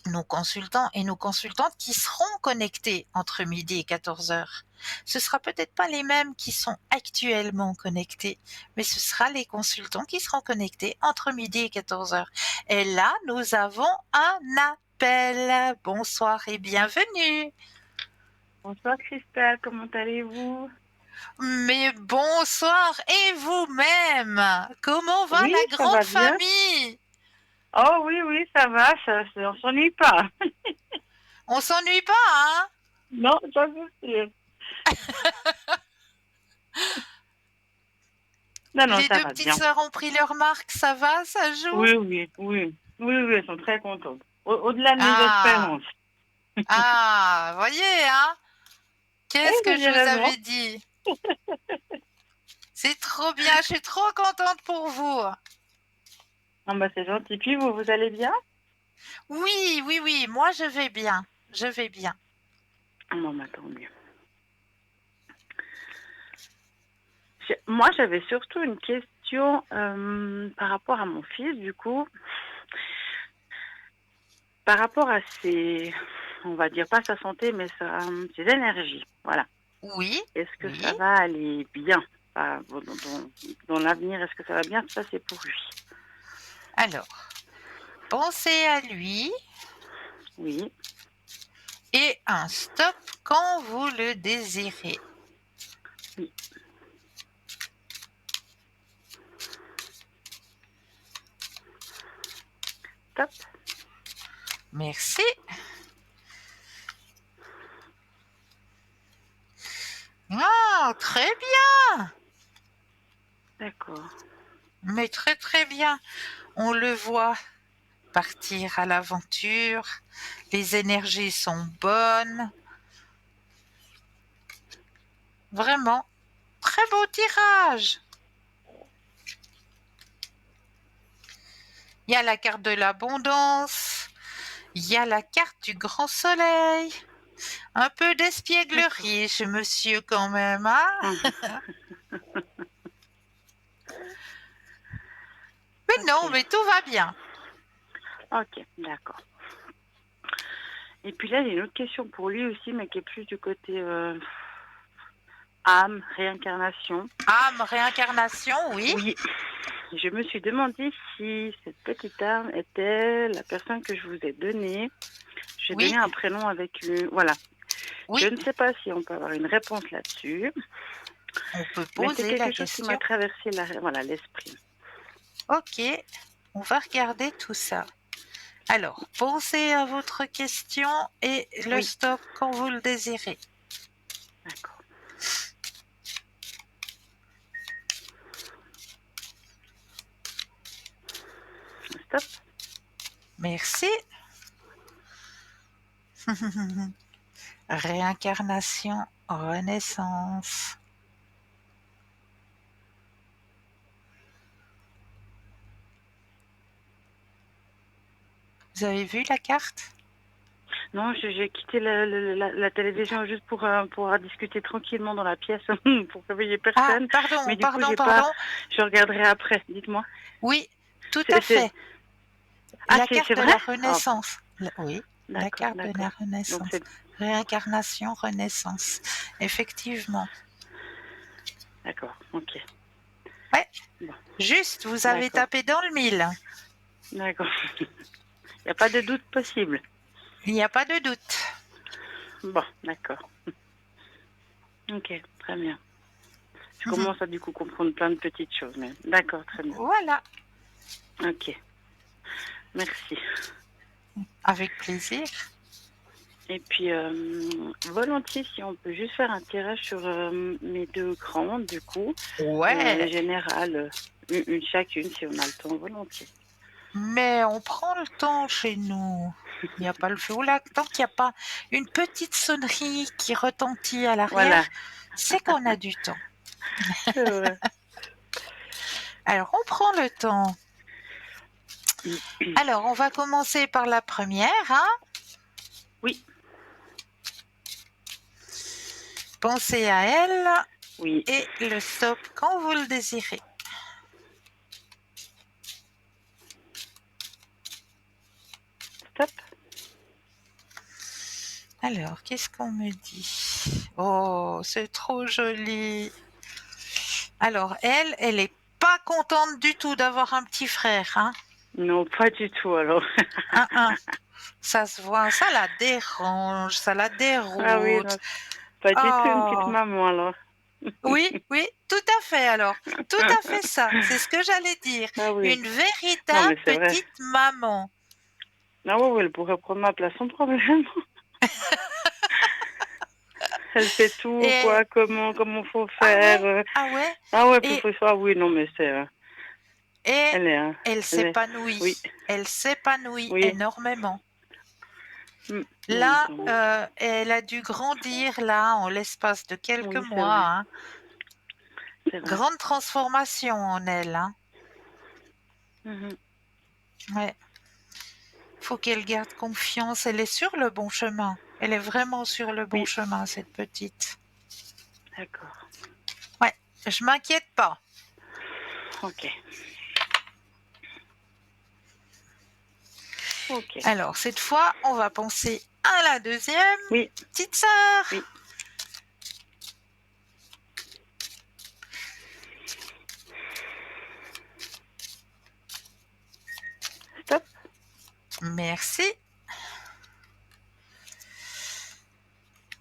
nos consultants et nos consultantes qui seront connectés entre midi et 14 heures. Ce sera peut-être pas les mêmes qui sont actuellement connectés, mais ce sera les consultants qui seront connectés entre midi et 14 heures. Et là, nous avons un appel. Bonsoir et bienvenue. Bonsoir Christelle, comment allez-vous? Mais bonsoir et vous-même. Comment va Oui, la ça grande va bien. famille? Oh oui, oui, ça va, on s'ennuie pas. On s'ennuie pas, hein? Non, ça c'est sûr. Non, non, Les ça deux va petites bien. sœurs ont pris leur marque, ça va, ça joue? Oui, oui, oui. Oui, oui, elles sont très contentes. Au-delà de mes Ah, espérances. ah, voyez, hein? Qu'est-ce que vous je avez vous raison. avais dit? C'est trop bien, je suis trop contente pour vous. Ah bah c'est gentil. Puis vous, vous allez bien? Oui, oui, oui, moi je vais bien. Je vais bien. Ah bon, bah tant mieux. Moi, j'avais surtout une question par rapport à mon fils, du coup, par rapport à ses, on va dire pas sa santé, mais ses énergies. Voilà. Oui, Est-ce que oui. ça va aller bien? Dans l'avenir, est-ce que ça va bien se passer pour lui? Alors, pensez à lui Oui. et un stop quand vous le désirez. Oui. Top. Merci. Ah, très bien. D'accord. Mais très très bien. On le voit partir à l'aventure. Les énergies sont bonnes. Vraiment, très beau tirage. Il y a la carte de l'abondance. Il y a la carte du grand soleil. Un peu D'accord. d'espièglerie chez monsieur quand même, hein? Mais non, Ok. mais tout va bien. Ok, d'accord. Et puis là, il y a une autre question pour lui aussi, mais qui est plus du côté âme, réincarnation. Âme, réincarnation, oui. Oui, je me suis demandé si cette petite âme était la personne que je vous ai donnée. J'ai donné Oui, un prénom avec une... Voilà. Je oui. ne sais pas si on peut avoir une réponse là-dessus, On peut mais c'est poser la quelque chose qui m'a question. traversé voilà, l'esprit. Ok, on va regarder tout ça. Alors, pensez à votre question et le Oui, stop quand vous le désirez. d'accord. Stop. Merci. Réincarnation, renaissance. Vous avez vu la carte? Non, j'ai quitté la télévision juste pour discuter tranquillement dans la pièce, pour réveiller Ah, personne. pardon, Mais du coup, pardon, j'ai pas. pardon. Je regarderai après. Dites-moi. Oui, tout à C'est, c'est... fait. Ah, La c'est carte de vrai? la Oh, renaissance. Oui, la d'accord, carte de la d'accord. Donc renaissance. c'est Réincarnation, renaissance. Effectivement. d'accord. Ok. Ouais, Bon, juste, vous avez d'accord, tapé dans le mille. d'accord. Il n'y a pas de doute possible. Il n'y a pas de doute. Bon, d'accord. Ok, très bien. Je commence à du coup comprendre plein de petites choses, mais d'accord, très bien. Voilà, Ok, merci. avec plaisir. Et puis, volontiers, si on peut juste faire un tirage sur mes deux grands, du coup, Ouais, général, une chacune, si on a le temps, volontiers. mais on prend le temps chez nous. Il n'y a pas le feu au lac. Tant qu'il n'y a pas une petite sonnerie qui retentit à l'arrière, Voilà, c'est qu'on a du temps. c'est vrai. Alors, on prend le temps. Alors, on va commencer par la première, hein. Oui, Pensez à elle oui, et le stop quand vous le désirez. stop. Alors, qu'est-ce qu'on me dit? Oh, c'est trop joli. Alors, elle est pas contente du tout d'avoir un petit frère, hein. Non, pas du tout, alors. Un. Ça se voit, ça la dérange, ça la Ah oui, déroute. non, pas du tout une petite Oh, maman, alors. oui, oui, tout à fait alors. Tout à fait ça, c'est ce que j'allais dire. Ah oui, Une non, véritable mais c'est vrai. petite maman. Ah oui, oui, elle pourrait prendre ma place sans problème. Elle sait tout, Et quoi, comment faut ah faire. ouais, ah ouais. Ah ouais, puis Et, faut ça, oui, non, mais c'est... et elle est... elle elle est... s'épanouit. Oui, Elle s'épanouit oui, énormément. Mm. Là, Oui, elle a dû grandir là en l'espace de quelques oui, c'est mois, vrai. hein. C'est vrai. Grande transformation en elle, hein. Mhm. Ouais. Faut qu'elle garde confiance. Elle est sur le bon chemin. Elle est vraiment sur le bon Oui, chemin, cette petite. d'accord. Ouais. Je m'inquiète pas. Ok. Ok. Alors, cette fois, on va penser à la deuxième Oui, petite sœur. oui. Stop. Merci.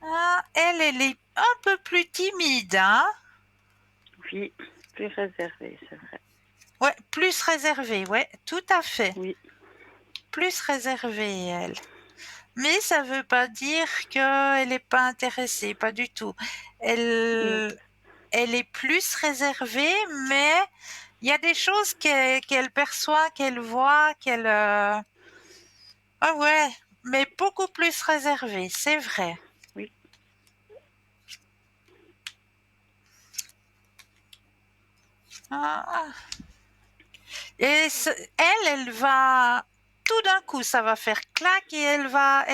Ah, elle est un peu plus timide, hein? Oui, plus réservé, c'est vrai. Ouais, plus réservée, ouais, tout à fait. Oui. Plus réservée, elle. Mais ça veut pas dire qu'elle n'est pas intéressée, pas du tout. Non. Elle, elle est plus réservée, mais il y a des choses qu'elle perçoit, qu'elle voit, qu'elle... Ah ouais, mais beaucoup plus réservée, c'est vrai. Oui. Ah. Et elle va... Tout d'un coup, ça va faire clac et elle va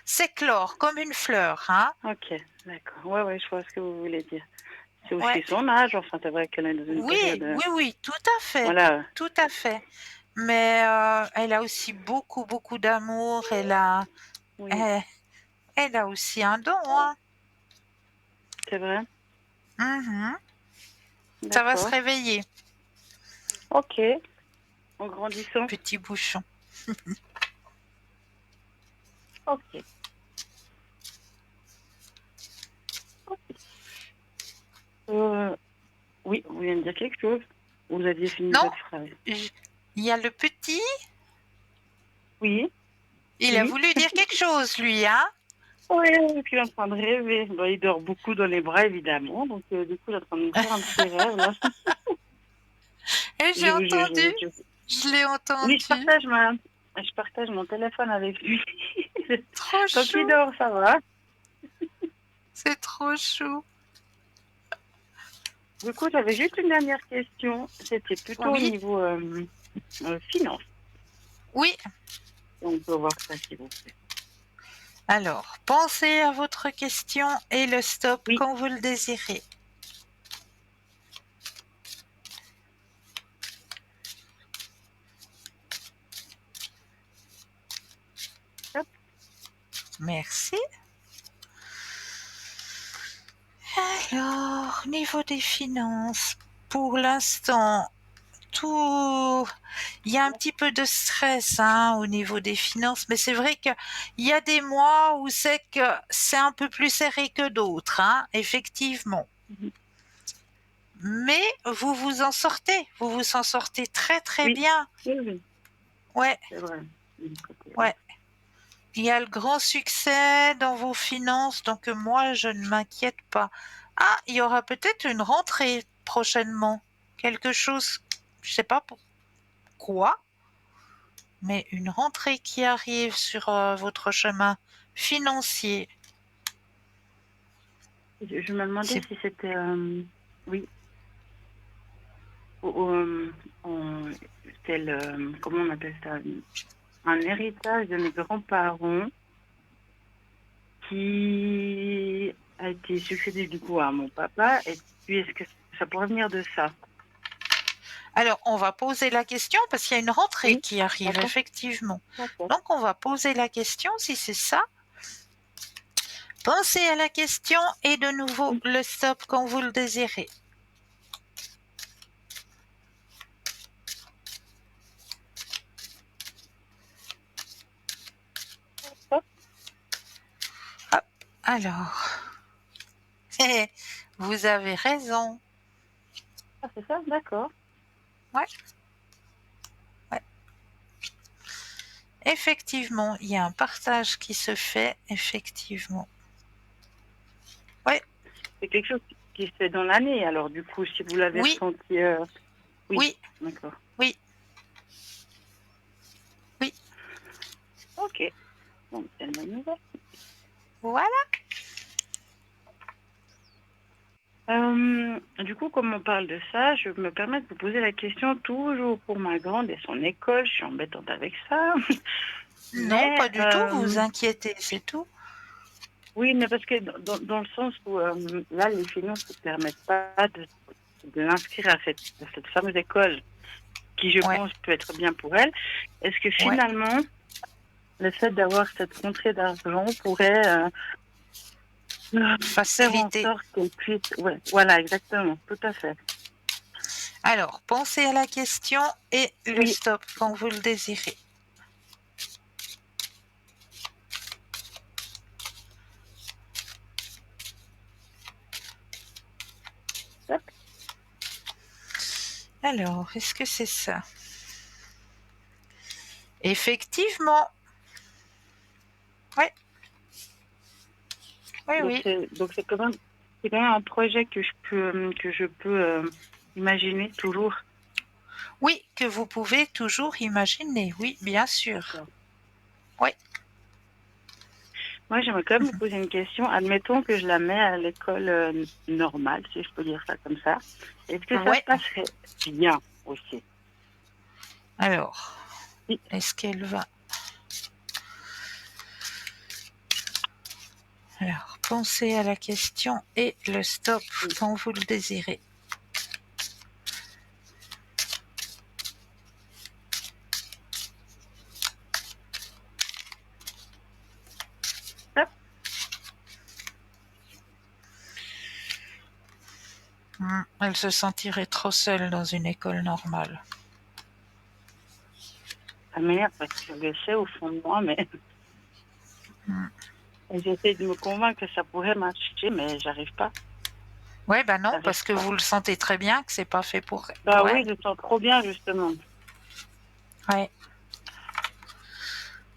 s'éclore comme une fleur, hein. Ok, d'accord. Ouais, ouais, je vois ce que vous voulez dire. C'est Ouais. aussi son âge, enfin, c'est vrai qu'elle est dans une Oui, période. oui, oui, Voilà. tout à fait. Mais elle a aussi beaucoup, beaucoup d'amour. Oui, Elle, elle a aussi un don, hein. c'est vrai. Mhm. Ça va se D'accord. réveiller, Ok, en grandissant. petit bouchon. Ok. Euh, oui, vous voulez me dire quelque chose? Vous aviez fini Non, votre phrase. j- il y a le petit. Oui, Il a oui. voulu dire quelque chose, lui, hein. Oui, et puis il est en train de rêver. Bon, il dort beaucoup dans les bras, évidemment. Donc, du coup, il est en train de me faire un petit rêve, là. Et j'ai entendu. Je l'ai Oui, entendu. je partage mon téléphone avec lui. Trop Tant qu'il chou. dort, ça va. C'est trop chou. Du coup, j'avais juste une dernière question. C'était plutôt au Oui, niveau finance. oui. On peut voir ça, s'il vous plaît. Alors, pensez à votre question et le stop Oui, quand vous le désirez. hop, Merci. Alors, niveau des finances, pour l'instant, tout, il y a un petit peu de stress, hein, au niveau des finances, mais c'est vrai qu'il y a des mois où c'est que c'est un peu plus serré que d'autres, hein, effectivement. mhm. Mais vous vous en sortez très très Oui, bien. oui, oui, Ouais, c'est vrai. Du côté, oui. ouais. Il y a le grand succès dans vos finances, donc moi je ne m'inquiète pas. Ah, il y aura peut-être une rentrée prochainement. Quelque chose, je sais pas pourquoi, mais une rentrée qui arrive sur votre chemin financier. Je me demandais C'est si c'était, oui, au- au, en- tel, comment on appelle ça, un héritage de mes grands-parents qui a été succédé du coup à mon papa. Et puis, est-ce que ça pourrait venir de ça? Alors, on va poser la question parce qu'il y a une rentrée Oui, qui arrive, d'accord, effectivement. d'accord. Donc, on va poser la question si c'est ça. Pensez à la question et de nouveau Oui, le stop quand vous le désirez. hop. Hop, alors, vous avez raison. Ah, c'est ça, d'accord. Ouais, ouais. Effectivement, il y a un partage qui se fait, effectivement. Ouais, C'est quelque chose qui se fait dans l'année. Alors, du coup, si vous l'avez oui, ressenti, oui, oui, d'accord. oui, oui. Ok. Bon, c'est une bonne nouvelle. Voilà. Du coup, comme on parle de ça, je me permets de vous poser la question toujours pour ma grande et son école. Je suis embêtante avec ça. Non, Mais pas du tout, vous vous inquiétez, c'est tout. oui, mais parce que dans le sens où là, les finances ne permettent pas de l'inscrire à cette fameuse école qui, je Ouais, pense, peut être bien pour elle. Est-ce que ouais. finalement, le fait d'avoir cette rentrée d'argent pourrait faire en Facilité. sorte qu'elle puisse... Ouais, voilà, exactement, tout à fait. Alors, pensez à la question et le Oui, stop quand vous le désirez. hop, Alors, est-ce que c'est ça? Effectivement. Oui, oui, donc oui. c'est quand même un projet que je peux imaginer toujours. Oui, que vous pouvez toujours imaginer. Oui, bien sûr. D'accord. Oui. Moi, j'aimerais quand même vous poser une question. Admettons que je la mets à l'école normale, si je peux dire ça comme ça. Est-ce que ça se Ouais. passerait bien aussi? Alors, Oui. est-ce qu'elle va... Alors, pensez à la question et le stop Oui. quand vous le désirez. Hop. Elle se sentirait trop seule dans une école normale. Ça m'énerve parce que je le sais au fond de moi, mais Hmm. j'essaie de me convaincre que ça pourrait marcher, mais j'arrive pas. Ouais, bah non, J'arrive parce que pas. vous le sentez très bien que c'est pas fait Bah pour oui, elle. je sens trop bien, justement. Ouais,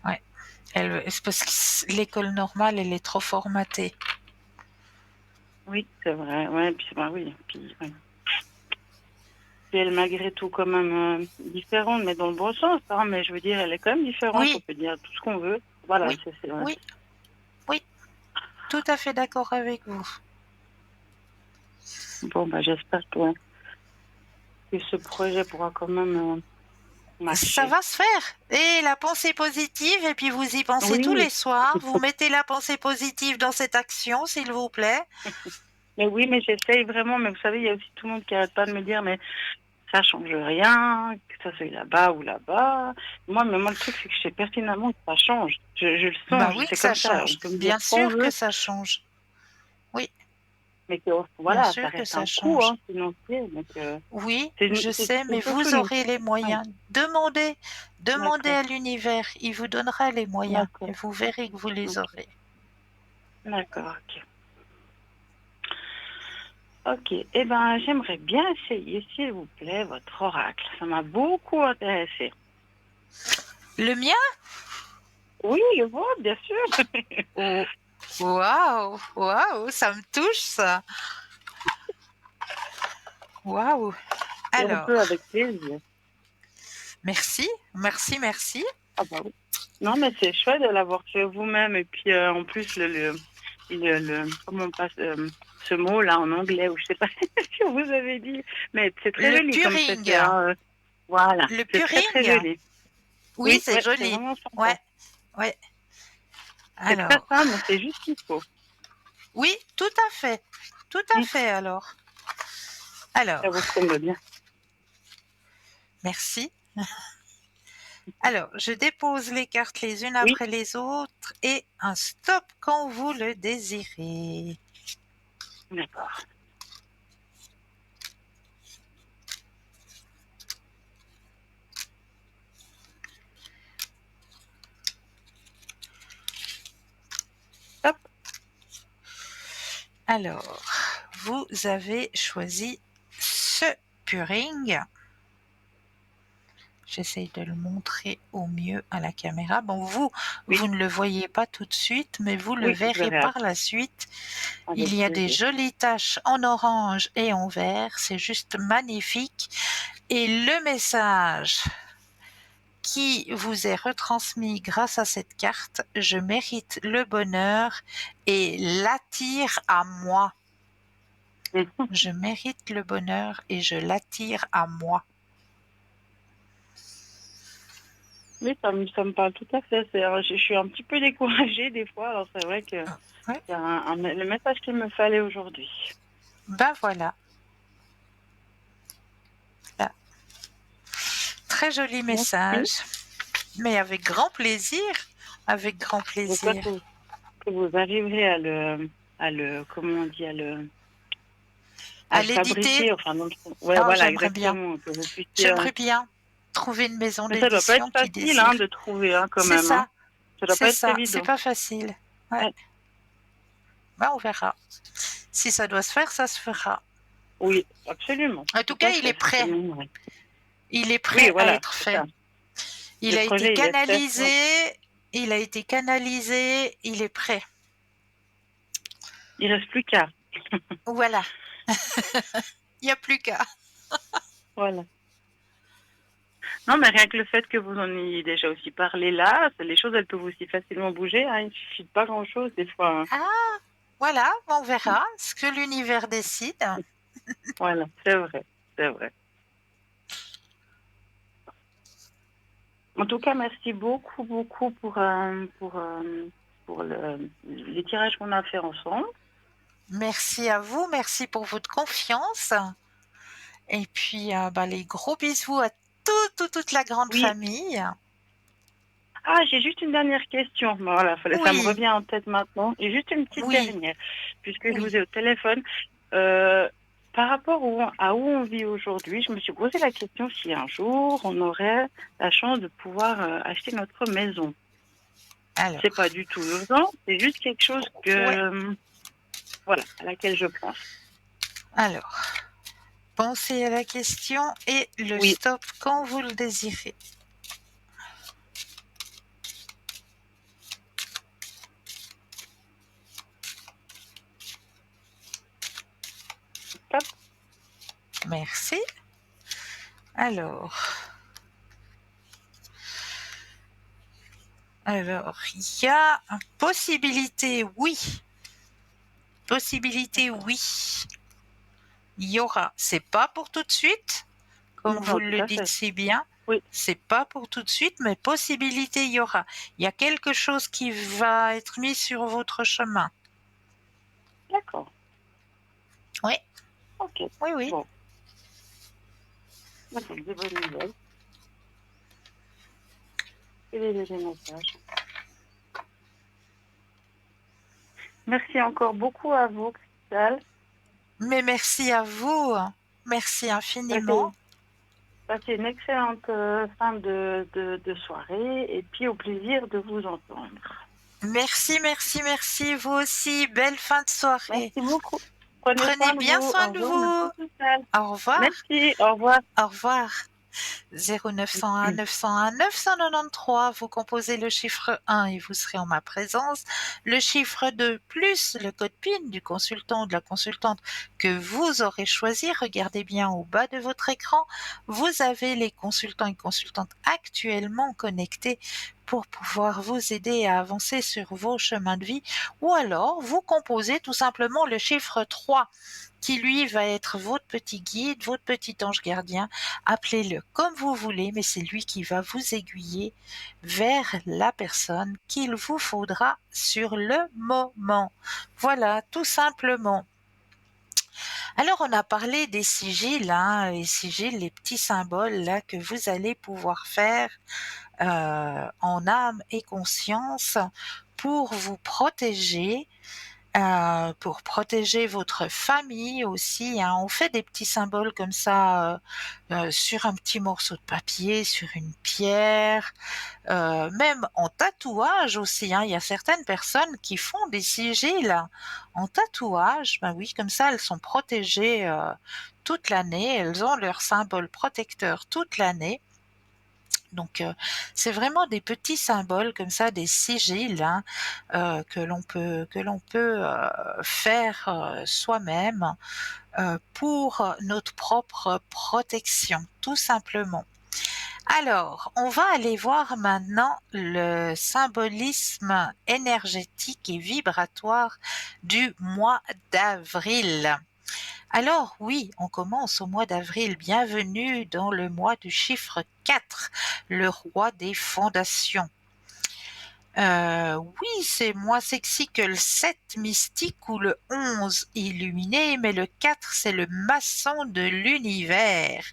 ouais. C'est parce que l'école normale, elle est trop formatée. Oui, c'est vrai. Ouais, puis bah oui. Puis, ouais. Puis elle, malgré tout, quand même différente, mais dans le bon sens. Hein, mais je veux dire, elle est quand même différente. On Oui, peut dire tout ce qu'on veut. Voilà, oui, c'est vrai. oui, oui. Tout à fait d'accord avec vous. Bon, bah j'espère que ce projet pourra quand même Ça marcher. va se faire. Et la pensée positive, et puis vous y pensez tous Oui, les soirs. Vous mettez la pensée positive dans cette action, s'il vous plaît. mais oui, mais j'essaye vraiment. Mais vous savez, il y a aussi tout le monde qui arrête pas de me dire, mais ça change rien, que ça soit là-bas ou là-bas. Moi, le truc, c'est que je sais pertinemment que ça change. Je le Bah sens, oui c'est que ça comme ça. On change. peut me dire Bien ce qu'on sûr que veut, ça change. Oui, mais que bien voilà, ça sûr que reste ça un coût change. financier. Donc, Oui, c'est je sais, mais surtout vous une... aurez les Ouais, moyens. Demandez d'accord, à l'univers. Il vous donnera les moyens. Et d'accord, vous verrez que vous les ok, aurez. d'accord, ok. Ok, eh ben, j'aimerais bien essayer, s'il vous plaît, votre oracle. Ça m'a beaucoup intéressé. Le mien? Oui, le vôtre, bien sûr. Oh, waouh, waouh, ça me touche ça. Waouh. Et on peut Alors, avec plaisir. merci, merci, merci. Ah bah oui. Non, mais c'est chouette de l'avoir fait vous-même. Et puis, en plus, comment on passe ce mot-là en anglais, ou je sais pas si vous avez dit, mais c'est très Le joli comme c'est puring. fait. Hein. Voilà, Le c'est très, très puring. joli. Oui, Oui, c'est ouais, c'est joli. vraiment sympa. Ouais, ouais. C'est très Alors, simple, mais c'est juste ce qu'il faut. oui, tout à fait. Tout à Mm, fait alors. ça Alors, vous ressemble bien. merci. Alors, je dépose les cartes les unes Oui, après les autres et un stop quand vous le désirez. d'accord. Hop, Alors, vous avez choisi ce puring. J'essaye de le montrer au mieux à la caméra. Bon, vous oui, ne le voyez pas tout de suite, mais vous le oui, je verrez verrai par après, la suite. Il avec y a des plaisir. jolies taches en orange et en vert. C'est juste magnifique. Et le message qui vous est retransmis grâce à cette carte. Je mérite le bonheur et l'attire à moi. Je mérite le bonheur et je l'attire à moi. Oui, ça me parle tout à fait. Je suis un petit peu découragée des fois, alors c'est vrai que Ouais. c'est le message qu'il me fallait aujourd'hui. Ben voilà. Là. Très joli message. Mais avec grand plaisir. Avec grand J'espère plaisir. que vous arriverez comment on dit, à À le l'éditer. fabriquer, enfin, ouais, Oh, voilà, j'aimerais bien. exactement, que vous puissiez. J'aimerais bien trouver une maison Mais ça doit pas d'édition être qui facile, désire. de trouver, quand C'est même, hein. ça. Ça doit C'est pas être ça. C'est évident. pas facile. Ouais. Ouais. Ben, on verra. Si ça doit se faire, ça se fera. Oui, absolument. En tout cas, il est prêt. Ouais. Il est prêt Oui, à voilà, être c'est fait. ça. Il Le a été projet, il est fait. canalisé. Il a été canalisé. Il est prêt. Il reste plus qu'à. Voilà. Il n'y a plus qu'à. Voilà. Non, mais rien que le fait que vous en ayez déjà aussi parlé là, les choses, elles peuvent aussi facilement bouger, hein. Il suffit de pas grand-chose des fois, hein. Ah, voilà. On verra ce que l'univers décide. Voilà, c'est vrai, c'est vrai. En tout cas, merci beaucoup, beaucoup pour les tirages qu'on a fait ensemble. Merci à vous. Merci pour votre confiance. Et puis, les gros bisous à toute la grande Oui. famille. Ah, j'ai juste une dernière question. Bon, voilà, ça me Oui, revient en tête maintenant. J'ai juste une petite oui, dernière, puisque je oui. vous ai au téléphone. Par rapport à où on vit aujourd'hui, je me suis posé la question si un jour on aurait la chance de pouvoir acheter notre maison. Alors, C'est pas du tout urgent, c'est juste quelque chose ouais. voilà, à laquelle je pense. Alors, pensez à la question et le Oui, stop quand vous le désirez. top. Merci. Alors, il y a une possibilité, oui. Possibilité, oui. Il y aura. C'est pas pour tout de suite, comme vous Non, tout le à dites fait. si bien. Oui, C'est pas pour tout de suite, mais possibilité, il y aura. Il y a quelque chose qui va être mis sur votre chemin. d'accord. Oui, Ok. oui, oui. Bon, c'est des bonnes nouvelles. Et des messages. Merci encore beaucoup à vous, Cristal. Mais merci à vous. Merci infiniment. Passez une excellente fin de soirée et puis au plaisir de vous entendre. Merci, merci, merci. Vous aussi. Belle fin de soirée. Merci beaucoup. Prenez Prenez soin de bien vous. soin Au de revoir. Merci, vous. Cristal. Au revoir. Merci. Au revoir. Au revoir. 0901 901 993, vous composez le chiffre 1 et vous serez en ma présence. Le chiffre 2 plus le code PIN du consultant ou de la consultante que vous aurez choisi. Regardez bien au bas de votre écran. Vous avez les consultants et consultantes actuellement connectés pour pouvoir vous aider à avancer sur vos chemins de vie. Ou alors, vous composez tout simplement le chiffre 3 qui lui va être votre petit guide, votre petit ange gardien. Appelez-le comme vous voulez, mais c'est lui qui va vous aiguiller vers la personne qu'il vous faudra sur le moment. Voilà, tout simplement. Alors, on a parlé des sigils, les sigils, les petits symboles là que vous allez pouvoir faire en âme et conscience pour vous protéger, pour protéger votre famille aussi. On fait des petits symboles comme ça sur un petit morceau de papier, sur une pierre, même en tatouage aussi. Il y a certaines personnes qui font des sigils en tatouage. Ben oui, comme ça, elles sont protégées toute l'année. Elles ont leur symbole protecteur toute l'année. Donc, c'est vraiment des petits symboles comme ça, des sigils que l'on peut faire soi-même pour notre propre protection, tout simplement. Alors, on va aller voir maintenant le symbolisme énergétique et vibratoire du mois d'avril. Alors oui, on commence au mois d'avril. Bienvenue dans le mois du chiffre 4, le roi des fondations. Oui, c'est moins sexy que le 7 mystique ou le 11 illuminé, mais le 4, c'est le maçon de l'univers.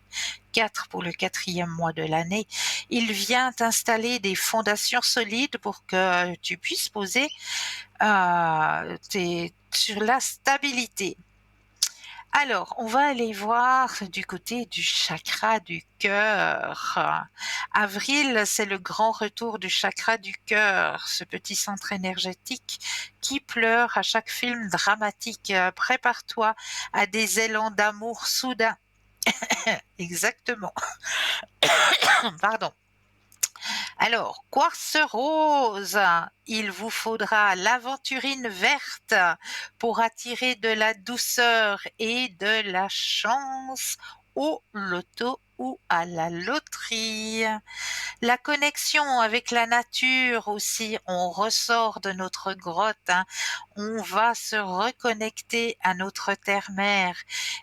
4 pour le quatrième mois de l'année. Il vient installer des fondations solides pour que tu puisses poser sur la stabilité. Alors, on va aller voir du côté du chakra du cœur. Avril, c'est le grand retour du chakra du cœur, ce petit centre énergétique qui pleure à chaque film dramatique. Prépare-toi à des élans d'amour soudains. Exactement. Pardon. Alors, quartz rose, il vous faudra l'aventurine verte pour attirer de la douceur et de la chance au loto ou à la loterie. La connexion avec la nature aussi, on ressort de notre grotte, on va se reconnecter à notre terre-mère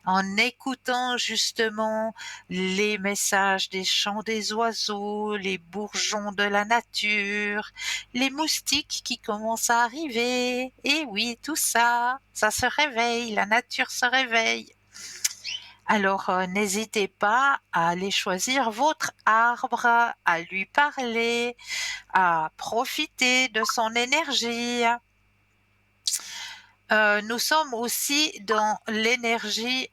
en écoutant justement les messages des chants des oiseaux, les bourgeons de la nature, les moustiques qui commencent à arriver. Et oui, tout ça, ça se réveille, la nature se réveille. Alors, n'hésitez pas à aller choisir votre arbre, à lui parler, à profiter de son énergie. Nous sommes aussi dans l'énergie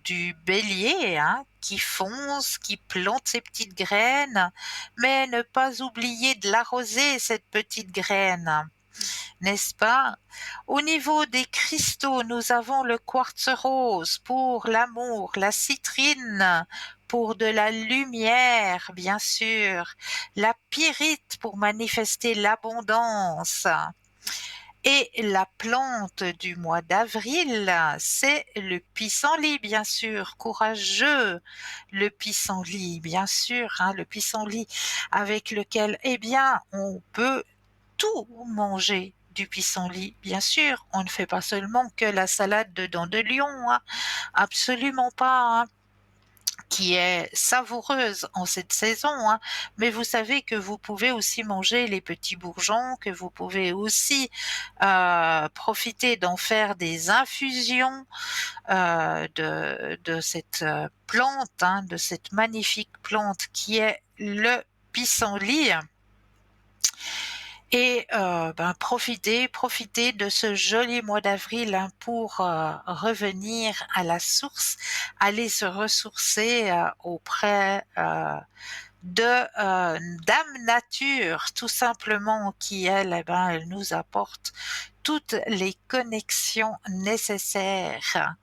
du bélier, qui fonce, qui plante ses petites graines, mais ne pas oublier de l'arroser, cette petite graine, n'est-ce pas? Au niveau des cristaux, nous avons le quartz rose pour l'amour, la citrine pour de la lumière, bien sûr, la pyrite pour manifester l'abondance. Et la plante du mois d'avril, c'est le pissenlit, bien sûr, courageux, le pissenlit, bien sûr, le pissenlit avec lequel, eh bien, on peut tout manger du pissenlit, bien sûr. On ne fait pas seulement que la salade de dents de lion, absolument pas, qui est savoureuse en cette saison, mais vous savez que vous pouvez aussi manger les petits bourgeons, que vous pouvez aussi profiter d'en faire des infusions de cette plante, de cette magnifique plante qui est le pissenlit. Et profitez de ce joli mois d'avril pour revenir à la source, aller se ressourcer auprès de Dame Nature, tout simplement, qui elle, elle nous apporte toutes les connexions nécessaires.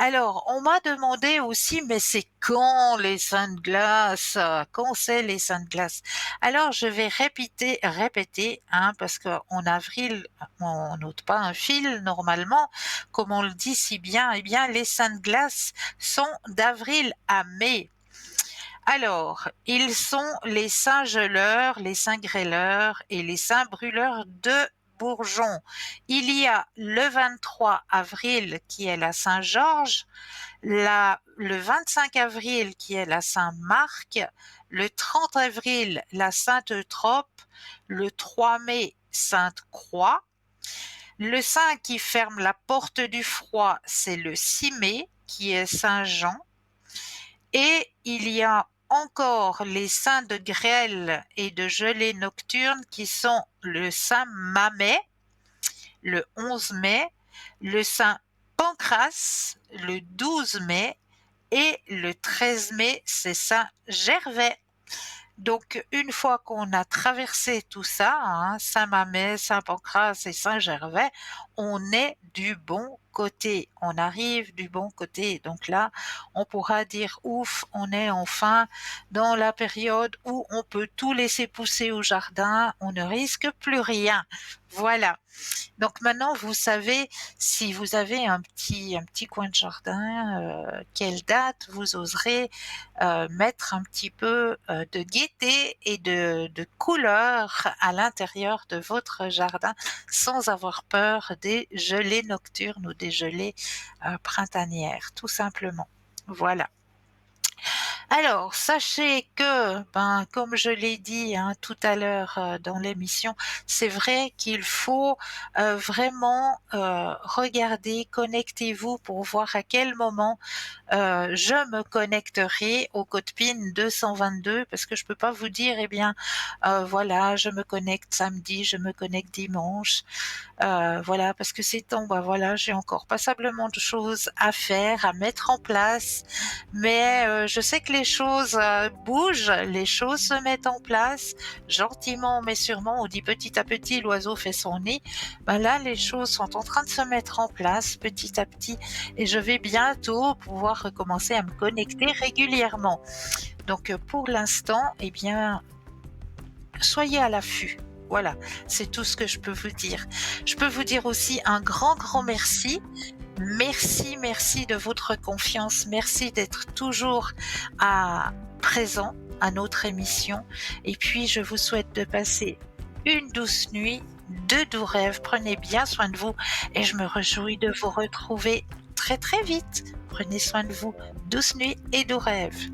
Alors, on m'a demandé aussi, mais c'est quand les seins de glace? Quand c'est les seins de glace? Alors, je vais répéter, parce qu'en avril, on n'ôte pas un fil normalement, comme on le dit si bien. Eh bien, les seins de glace sont d'avril à mai. Alors, ils sont les saints geleurs, les saints grêleurs et les saints brûleurs de bourgeons. Il y a le 23 avril qui est la Saint-Georges, le 25 avril qui est la Saint-Marc, le 30 avril la Sainte-Eutrope, le 3 mai Sainte-Croix, le saint qui ferme la porte du froid, c'est le 6 mai qui est Saint-Jean, et il y a encore les saints de grêle et de gelée nocturne qui sont le saint Mamet, le 11 mai, le saint Pancrace, le 12 mai, et le 13 mai, c'est saint Gervais. Donc, une fois qu'on a traversé tout ça, Saint-Mamet, Saint-Pancrace et Saint-Gervais, on est du bon côté. On arrive du bon côté. Donc là, on pourra dire ouf, on est enfin dans la période où on peut tout laisser pousser au jardin, on ne risque plus rien. Voilà. Donc maintenant, vous savez, si vous avez un petit coin de jardin, quelle date vous oserez mettre un petit peu de gaieté et de couleur à l'intérieur de votre jardin sans avoir peur des gelées nocturnes ou des gelées printanières, tout simplement. Voilà. Alors, sachez que, ben, comme je l'ai dit hein, tout à l'heure dans l'émission, c'est vrai qu'il faut vraiment regarder, connectez-vous pour voir à quel moment je me connecterai au code PIN 222 parce que je peux pas vous dire, eh bien, voilà, je me connecte samedi, je me connecte dimanche. Voilà, parce que ces temps, bah voilà, j'ai encore passablement de choses à faire, à mettre en place, mais je sais que les choses bougent, les choses se mettent en place, gentiment mais sûrement, on dit petit à petit, l'oiseau fait son nid. Ben là, les choses sont en train de se mettre en place petit à petit, et je vais bientôt pouvoir recommencer à me connecter régulièrement. Donc pour l'instant, eh bien, soyez à l'affût. Voilà, c'est tout ce que je peux vous dire. Je peux vous dire aussi un grand, grand merci. Merci, merci de votre confiance. Merci d'être toujours présent à notre émission. Et puis, je vous souhaite de passer une douce nuit, de doux rêves. Prenez bien soin de vous et je me réjouis de vous retrouver très, très vite. Prenez soin de vous. Douce nuit et doux rêves.